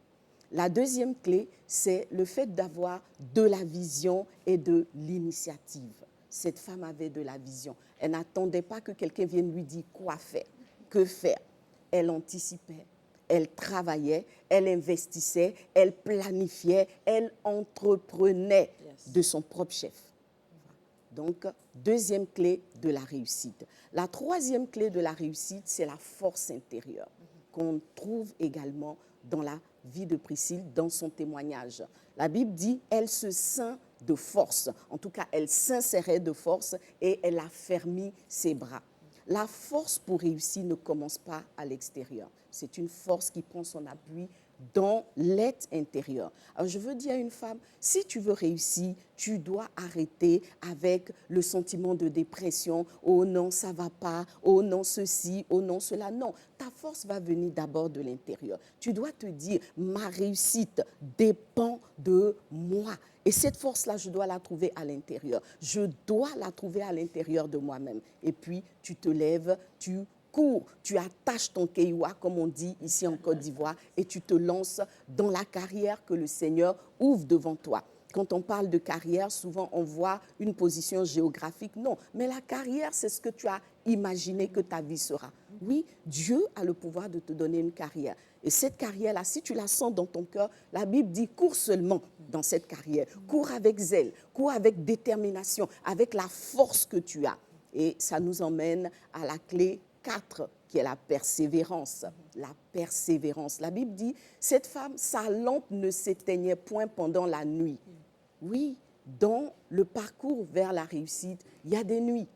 La deuxième clé, c'est le fait d'avoir de la vision et de l'initiative. Cette femme avait de la vision. Elle n'attendait pas que quelqu'un vienne lui dire quoi faire, que faire. Elle anticipait, elle travaillait, elle investissait, elle planifiait, elle entreprenait de son propre chef. Donc, deuxième clé de la réussite. La troisième clé de la réussite, c'est la force intérieure qu'on trouve également dans la vie de Priscille, dans son témoignage. La Bible dit, elle se ceint de force. En tout cas, elle s'insérait de force et elle affermit ses bras. La force pour réussir ne commence pas à l'extérieur. C'est une force qui prend son appui dans l'être intérieur. Alors, je veux dire à une femme, si tu veux réussir, tu dois arrêter avec le sentiment de dépression. Oh non, ça ne va pas. Oh non, ceci. Oh non, cela. Non, ta force va venir d'abord de l'intérieur. Tu dois te dire, ma réussite dépend de moi. Et cette force-là, je dois la trouver à l'intérieur. Je dois la trouver à l'intérieur de moi-même. Et puis, tu te lèves, tu cours, tu attaches ton kéioua, comme on dit ici en Côte d'Ivoire, et tu te lances dans la carrière que le Seigneur ouvre devant toi. Quand on parle de carrière, souvent on voit une position géographique. Non, mais la carrière, c'est ce que tu as imaginé que ta vie sera. Oui, Dieu a le pouvoir de te donner une carrière. Et cette carrière-là, si tu la sens dans ton cœur, la Bible dit cours seulement dans cette carrière. Cours avec zèle, cours avec détermination, avec la force que tu as. Et ça nous emmène à la clé 4, qui est la persévérance. La persévérance. La Bible dit, cette femme, sa lampe ne s'éteignait point pendant la nuit. Oui, dans le parcours vers la réussite, il y a des nuits.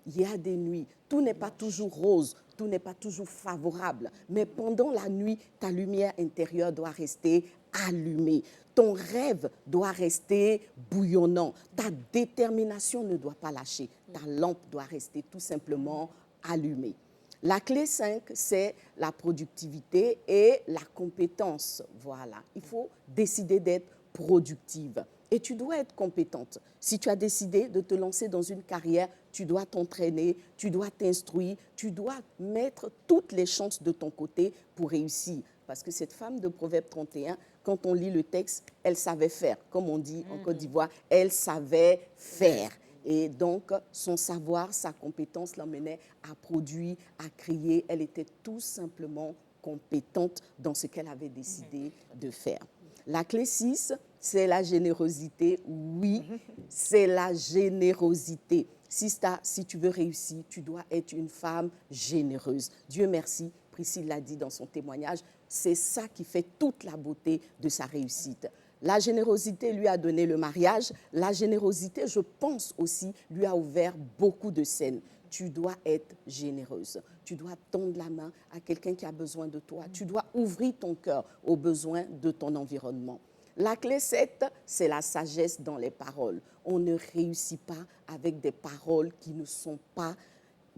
Il y a des nuits. Tout n'est pas toujours rose, tout n'est pas toujours favorable. Mais pendant la nuit, ta lumière intérieure doit rester allumé. Ton rêve doit rester bouillonnant. Ta détermination ne doit pas lâcher. Ta lampe doit rester tout simplement allumée. La clé 5, c'est la productivité et la compétence. Voilà, il faut décider d'être productive. Et tu dois être compétente. Si tu as décidé de te lancer dans une carrière, tu dois t'entraîner, tu dois t'instruire, tu dois mettre toutes les chances de ton côté pour réussir. Parce que cette femme de Proverbe 31, quand on lit le texte, elle savait faire. Comme on dit en Côte d'Ivoire, elle savait faire. Et donc, son savoir, sa compétence l'emmenait à produire, à créer. Elle était tout simplement compétente dans ce qu'elle avait décidé de faire. La clé 6, c'est la générosité. Oui, c'est la générosité. Sista, si tu veux réussir, tu dois être une femme généreuse. Dieu merci, Priscille l'a dit dans son témoignage, c'est ça qui fait toute la beauté de sa réussite. La générosité lui a donné le mariage. La générosité, je pense aussi, lui a ouvert beaucoup de scènes. Tu dois être généreuse. Tu dois tendre la main à quelqu'un qui a besoin de toi. Tu dois ouvrir ton cœur aux besoins de ton environnement. La clé 7, c'est la sagesse dans les paroles. On ne réussit pas avec des paroles qui ne sont pas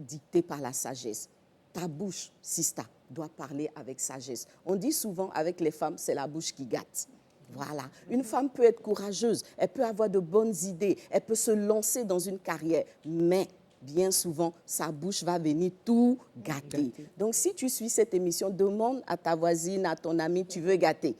dictées par la sagesse. Ta bouche, Sista, doit parler avec sagesse. On dit souvent avec les femmes, c'est la bouche qui gâte. Voilà. Une femme peut être courageuse, elle peut avoir de bonnes idées, elle peut se lancer dans une carrière, mais bien souvent, sa bouche va venir tout gâter. Donc, si tu suis cette émission, demande à ta voisine, à ton ami, tu veux gâter.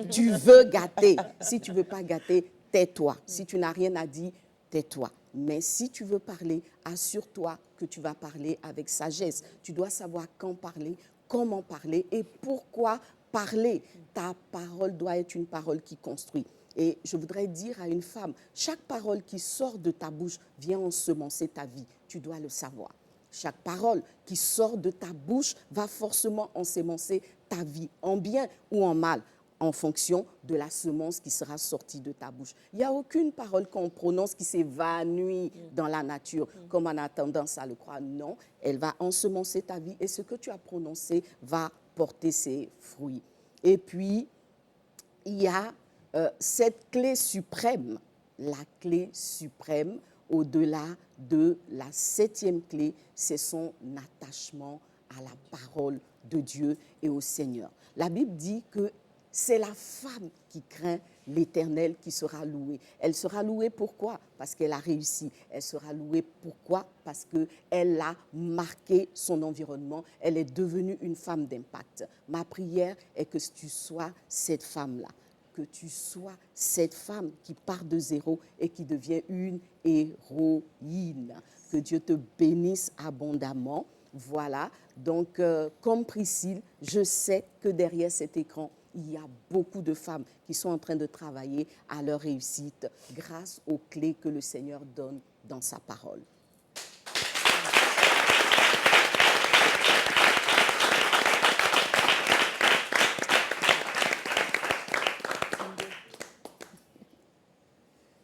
Tu veux gâter. Si tu ne veux pas gâter, tais-toi. Si tu n'as rien à dire, tais-toi. Mais si tu veux parler, assure-toi que tu vas parler avec sagesse. Tu dois savoir quand parler, comment parler et pourquoi parler. Ta parole doit être une parole qui construit. Et je voudrais dire à une femme, chaque parole qui sort de ta bouche vient ensemencer ta vie. Tu dois le savoir. Chaque parole qui sort de ta bouche va forcément ensemencer ta vie, en bien ou en mal, en fonction de la semence qui sera sortie de ta bouche. Il n'y a aucune parole qu'on prononce qui s'évanouit dans la nature, comme on a tendance à le croire. Non, elle va ensemencer ta vie et ce que tu as prononcé va porter ses fruits. Et puis, il y a cette clé suprême, la clé suprême, au-delà de la 7e clé, c'est son attachement à la parole de Dieu et au Seigneur. La Bible dit que c'est la femme qui craint l'Éternel qui sera louée. Elle sera louée pourquoi? Parce qu'elle a réussi. Elle sera louée pourquoi? Parce qu'elle a marqué son environnement. Elle est devenue une femme d'impact. Ma prière est que tu sois cette femme-là. Que tu sois cette femme qui part de zéro et qui devient une héroïne. Que Dieu te bénisse abondamment. Voilà. Donc, comme Priscille, je sais que derrière cet écran, il y a beaucoup de femmes qui sont en train de travailler à leur réussite grâce aux clés que le Seigneur donne dans sa parole.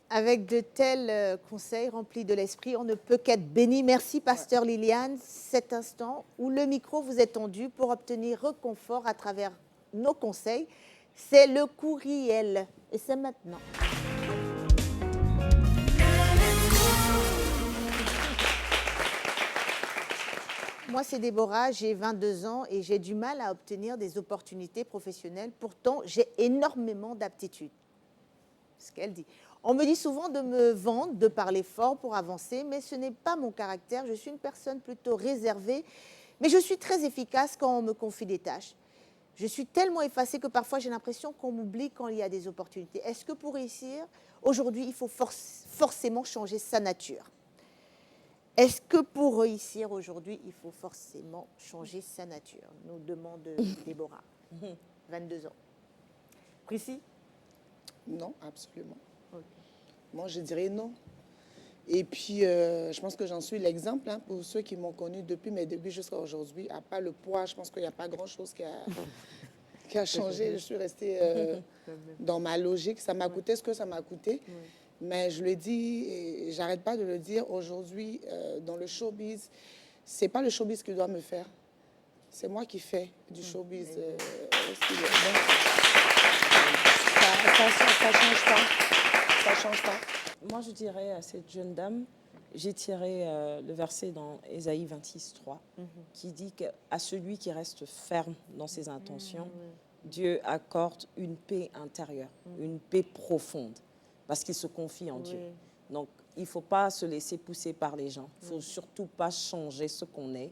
Avec de tels conseils remplis de l'esprit, on ne peut qu'être béni. Merci, Pasteur Liliane. Cet instant où le micro vous est tendu pour obtenir réconfort à travers nos conseils, c'est le courriel. Et c'est maintenant. Moi, c'est Déborah, j'ai 22 ans et j'ai du mal à obtenir des opportunités professionnelles. Pourtant, j'ai énormément d'aptitudes. C'est ce qu'elle dit. On me dit souvent de me vendre, de parler fort pour avancer, mais ce n'est pas mon caractère. Je suis une personne plutôt réservée, mais je suis très efficace quand on me confie des tâches. Je suis tellement effacée que parfois j'ai l'impression qu'on m'oublie quand il y a des opportunités. Est-ce que pour réussir, aujourd'hui, il faut forcément changer sa nature? Est-ce que pour réussir aujourd'hui, il faut forcément changer sa nature? Nous demande Déborah, 22 ans. Priscille? Non, absolument. Okay. Moi, je dirais non. Et puis, je pense que j'en suis l'exemple pour ceux qui m'ont connue depuis mes débuts jusqu'à aujourd'hui. À part le poids, je pense qu'il n'y a pas grand-chose qui a changé. Je suis restée dans ma logique. Ça m'a coûté ce que ça m'a coûté. Mais je le dis et j'arrête pas de le dire aujourd'hui, dans le showbiz, c'est pas le showbiz qui doit me faire. C'est moi qui fais du showbiz aussi. Ça change pas. Ça change pas. Moi, je dirais à cette jeune dame, j'ai tiré le verset dans Ésaïe 26:3, qui dit qu'à celui qui reste ferme dans ses intentions, Dieu accorde une paix intérieure, une paix profonde, parce qu'il se confie en Dieu. Donc, il ne faut pas se laisser pousser par les gens. Il ne faut surtout pas changer ce qu'on est,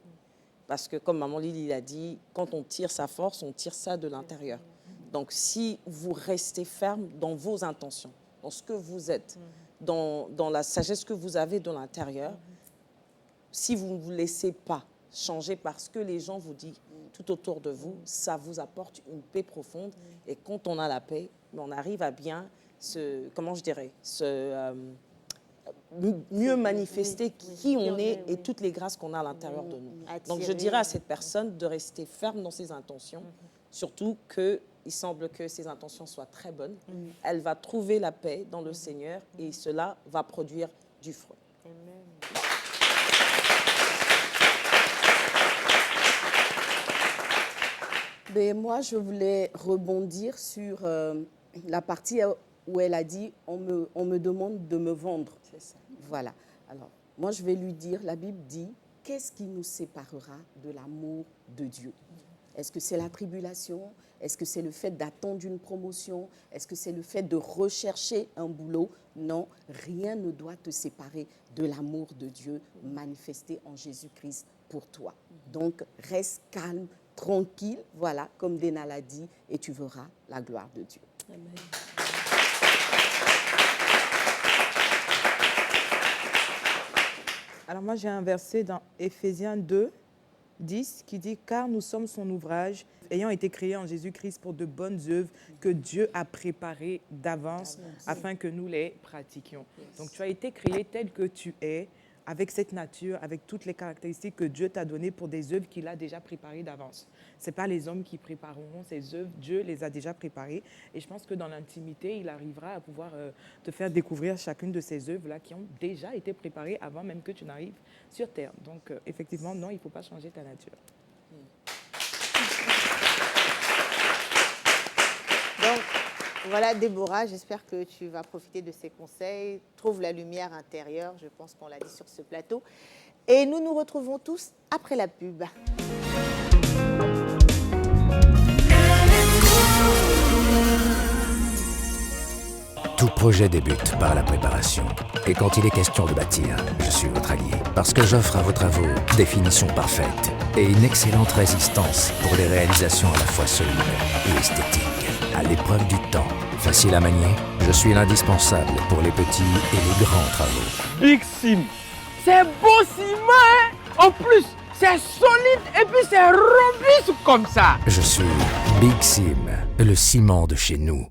parce que comme Maman Lily l'a dit, quand on tire sa force, on tire ça de l'intérieur. Donc, si vous restez ferme dans vos intentions, dans ce que vous êtes, dans la sagesse que vous avez de l'intérieur, si vous ne vous laissez pas changer par ce que les gens vous disent tout autour de vous, ça vous apporte une paix profonde. Et quand on a la paix, on arrive à bien mieux manifester qui on est et toutes les grâces qu'on a à l'intérieur de nous. Donc je dirais à cette personne de rester ferme dans ses intentions, surtout qu'il semble que ses intentions soient très bonnes. Elle va trouver la paix dans le Seigneur et cela va produire du fruit. Mais moi, je voulais rebondir sur la partie où elle a dit on me demande de me vendre. C'est ça. Voilà. Alors, moi, je vais lui dire, la Bible dit, qu'est-ce qui nous séparera de l'amour de Dieu? Est-ce que c'est la tribulation? Est-ce que c'est le fait d'attendre une promotion? Est-ce que c'est le fait de rechercher un boulot? Non, rien ne doit te séparer de l'amour de Dieu manifesté en Jésus-Christ pour toi. Donc, reste calme, tranquille, voilà, comme Dena l'a dit, et tu verras la gloire de Dieu. Amen. Alors moi, j'ai un verset dans Éphésiens 2, 10 qui dit « Car nous sommes son ouvrage, ayant été créés en Jésus-Christ pour de bonnes œuvres que Dieu a préparées d'avance afin que nous les pratiquions. » Donc tu as été créé tel que tu es, avec cette nature, avec toutes les caractéristiques que Dieu t'a données pour des œuvres qu'il a déjà préparées d'avance. Ce n'est pas les hommes qui prépareront ces œuvres, Dieu les a déjà préparées. Et je pense que dans l'intimité, il arrivera à pouvoir te faire découvrir chacune de ces œuvres-là qui ont déjà été préparées avant même que tu n'arrives sur Terre. Donc, effectivement, non, il ne faut pas changer ta nature. Donc, voilà, Déborah, j'espère que tu vas profiter de ces conseils. Trouve la lumière intérieure, je pense qu'on l'a dit sur ce plateau. Et nous nous retrouvons tous après la pub. Tout projet débute par la préparation. Et quand il est question de bâtir, je suis votre allié. Parce que j'offre à vos travaux des finitions parfaites et une excellente résistance pour des réalisations à la fois solides et esthétiques. À l'épreuve du temps, facile à manier, je suis l'indispensable pour les petits et les grands travaux. Big Sim, c'est beau ciment, hein? En plus, c'est solide et puis c'est robuste comme ça. Je suis Big Sim, le ciment de chez nous.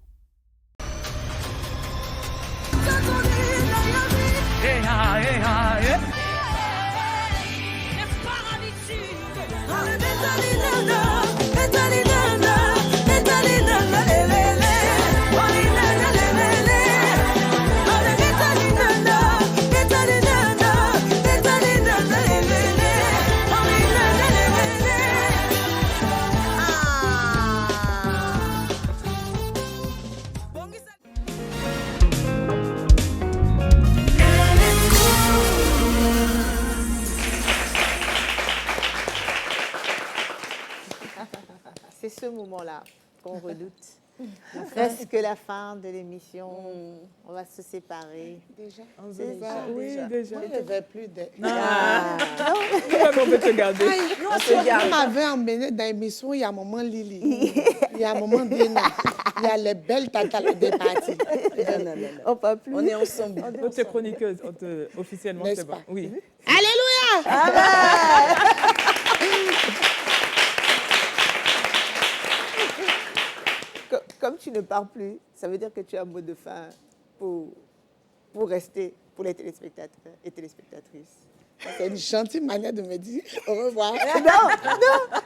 C'est ce moment-là qu'on redoute. Presque la fin de l'émission. On va se séparer. Déjà. C'est ça. Oui, déjà. Je ne vais plus de... Non, on peut te garder. Non, si on m'avait emmené dans l'émission, il y a un moment Lily, il y a un moment Dena, il y a les belles tatas des parties. On peut plus. On est ensemble. On te chroniqueuse, officiellement, c'est bon. Oui. Alléluia! Comme tu ne pars plus, ça veut dire que tu as un mot de fin pour rester, pour les téléspectateurs et téléspectatrices. C'est une gentille manière de me dire au revoir. Non,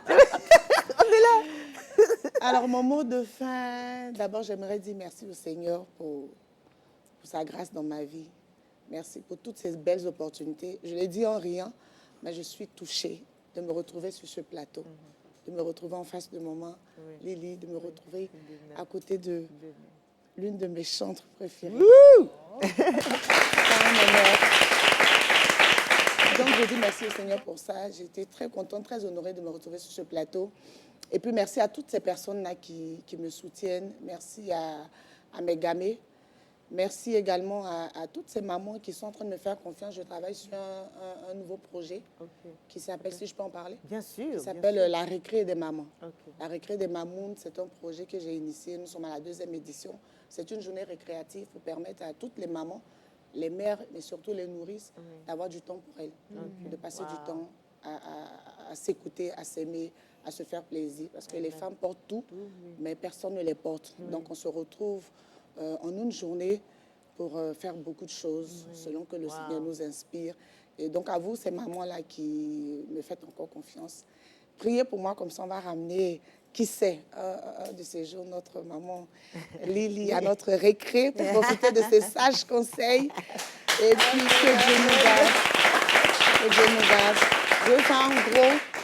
on est là. Alors, mon mot de fin, d'abord, j'aimerais dire merci au Seigneur pour sa grâce dans ma vie. Merci pour toutes ces belles opportunités. Je l'ai dit en riant, mais je suis touchée de me retrouver sur ce plateau. De me retrouver en face de maman Lily, de me retrouver à côté de l'une de mes chantres préférées. Wouh! C'est un honneur. Donc, je dis merci au Seigneur pour ça. J'ai été très contente, très honorée de me retrouver sur ce plateau. Et puis, merci à toutes ces personnes-là qui me soutiennent. Merci à mes gamins. Merci également à toutes ces mamans qui sont en train de me faire confiance. Je travaille sur un nouveau projet qui s'appelle, si je peux en parler? Bien sûr. Qui s'appelle La Récré des mamans. La Récré des mamans, c'est un projet que j'ai initié. Nous sommes à la 2e édition. C'est une journée récréative pour permettre à toutes les mamans, les mères, mais surtout les nourrices, d'avoir du temps pour elles, de passer du temps à s'écouter, à s'aimer, à se faire plaisir. Parce que les femmes portent tout, mais personne ne les porte. Donc on se retrouve en une journée pour faire beaucoup de choses selon que le Seigneur nous inspire. Et donc à vous, ces mamans-là qui me faites encore confiance, priez pour moi, comme ça on va ramener, qui sait, un de ces jours, notre maman Lily à notre récré pour profiter de ses sages conseils. Et puis que Dieu nous garde. Que Dieu nous garde. Je veux faire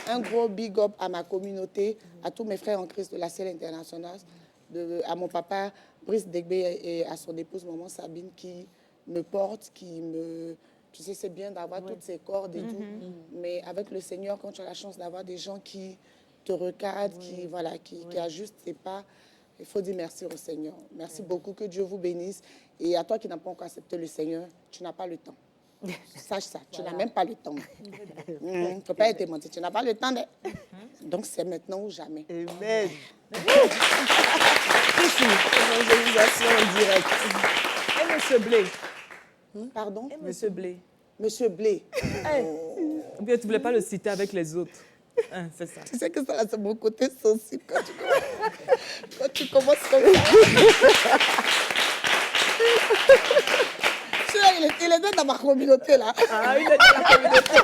un gros big up à ma communauté, à tous mes frères en Christ de la Ciel internationale, à mon papa Brice Degbé et à son épouse maman Sabine qui me porte, qui me... Tu sais, c'est bien d'avoir toutes ces cordes et tout, mais avec le Seigneur, quand tu as la chance d'avoir des gens qui te recadrent, qui ajustent tes pas, il faut dire merci au Seigneur. Merci beaucoup, que Dieu vous bénisse. Et à toi qui n'as pas encore accepté le Seigneur, tu n'as pas le temps. Sache ça, tu n'as même pas le temps. Il ne faut pas être menti, tu n'as pas le temps. Donc c'est maintenant ou jamais. Amen. Évangélisation en direct. Et Monsieur Blé. Pardon? Et Monsieur Blé. Monsieur Blé. Ou bien tu ne voulais pas le citer avec les autres. C'est ça. Tu sais que ça, c'est mon côté sensible quand tu commences comme ça. Il est dans ma communauté, là. Ah, il est dans la communauté.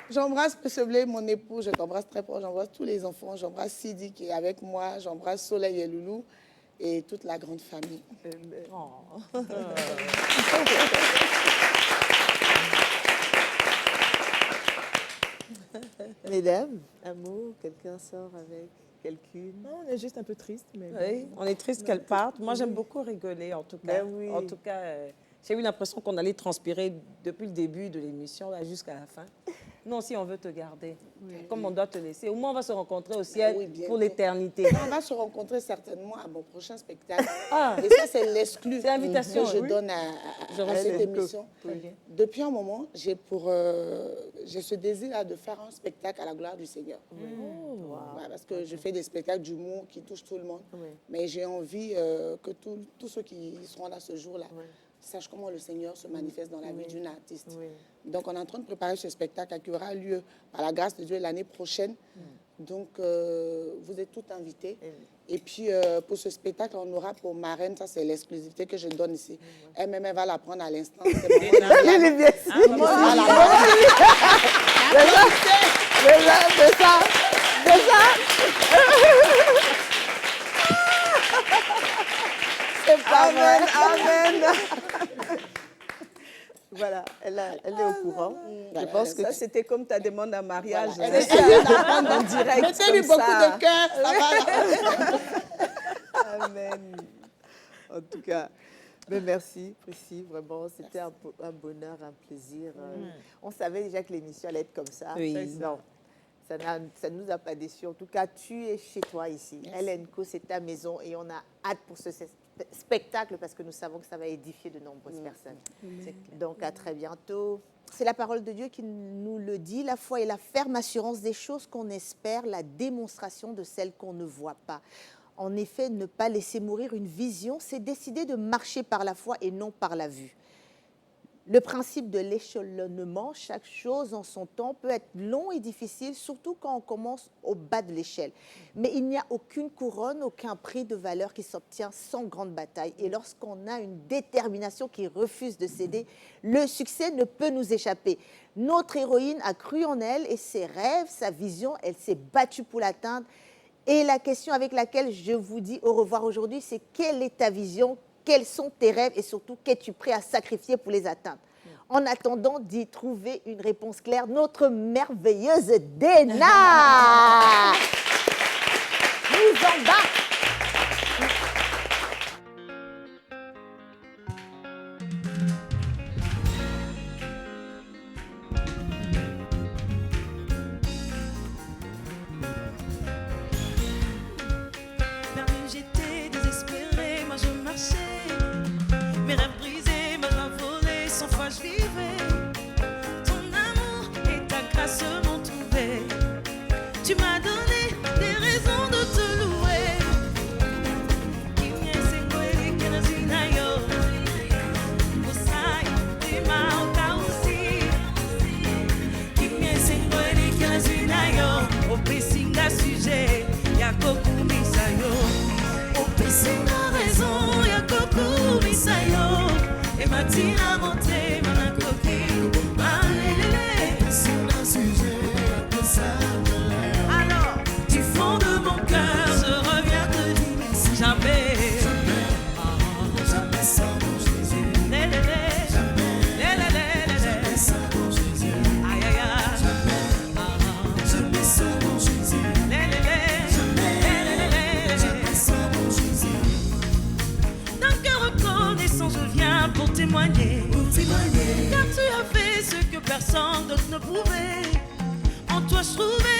J'embrasse M. Blé, mon époux, je t'embrasse très fort. J'embrasse tous les enfants. J'embrasse Sidi qui est avec moi. J'embrasse Soleil et Loulou et toute la grande famille. Mesdames, amour, quelqu'un sort avec quelqu'une? Non, on est juste un peu triste. Mais oui, on est triste qu'elle parte. Moi, j'aime beaucoup rigoler, en tout cas. Oui. En tout cas, j'ai eu l'impression qu'on allait transpirer depuis le début de l'émission jusqu'à la fin. Nous aussi, on veut te garder. Comme on doit te laisser. Au moins, on va se rencontrer au ciel pour l'éternité. On va se rencontrer certainement à mon prochain spectacle. Et ça, c'est l'exclu C'est l'invitation que je donne à cette émission. Depuis un moment, j'ai ce désir de faire un spectacle à la gloire du Seigneur. Parce que je fais des spectacles d'humour qui touchent tout le monde. Mais j'ai envie que tous ceux qui seront là ce jour-là sachent comment le Seigneur se manifeste dans la vie d'une artiste. Donc, on est en train de préparer ce spectacle qui aura lieu, par la grâce de Dieu, l'année prochaine. Donc, vous êtes toutes invitées. Et puis, pour ce spectacle, on aura pour marraine, ça c'est l'exclusivité que je donne ici. Elle-même, elle va la prendre à l'instant. Amen, amen. Voilà, elle est au courant. Je pense que ça, c'était comme ta demande en mariage. Voilà. En direct. Mettez-lui beaucoup de cœur. Amen. En tout cas, mais merci, Priscille. Vraiment, c'était un bonheur, un plaisir. On savait déjà que l'émission allait être comme ça. Oui. Non, ça ne nous a pas déçus. En tout cas, tu es chez toi ici. Hélène Co, c'est ta maison et on a hâte pour ce spectacle parce que nous savons que ça va édifier de nombreuses personnes. Donc, à très bientôt. C'est la parole de Dieu qui nous le dit. La foi est la ferme assurance des choses qu'on espère, la démonstration de celles qu'on ne voit pas. En effet, ne pas laisser mourir une vision, c'est décider de marcher par la foi et non par la vue. Le principe de l'échelonnement, chaque chose en son temps, peut être long et difficile, surtout quand on commence au bas de l'échelle. Mais il n'y a aucune couronne, aucun prix de valeur qui s'obtient sans grande bataille. Et lorsqu'on a une détermination qui refuse de céder, le succès ne peut nous échapper. Notre héroïne a cru en elle et ses rêves, sa vision, elle s'est battue pour l'atteindre. Et la question avec laquelle je vous dis au revoir aujourd'hui, c'est quelle est ta vision ? Quels sont tes rêves et surtout, qu'es-tu prêt à sacrifier pour les atteindre? En attendant d'y trouver une réponse claire, notre merveilleuse Déna nous embarque 100 fois je vivrai. Ton amour et ta grâce m'ont trouvé. Tu m'as donné des raisons de te louer. Opesinga sujet, ya koku misayo. Opesinga raison, ya koku misayo. Et matina monté, manakoki, malélé. Opesinga sujet, que ça me. Alors, du fond de mon cœur, je reviens te dire jamais. Jamais sans mon Jésus. Jamais sans mon Jésus. Aïe aïe aïe. Jamais sans mon Jésus. Jamais sans mon Jésus. D'un cœur reconnaissant, je viens pour témoigner. Car tu as fait ce que personne d'autre ne pouvait. En toi, je trouvais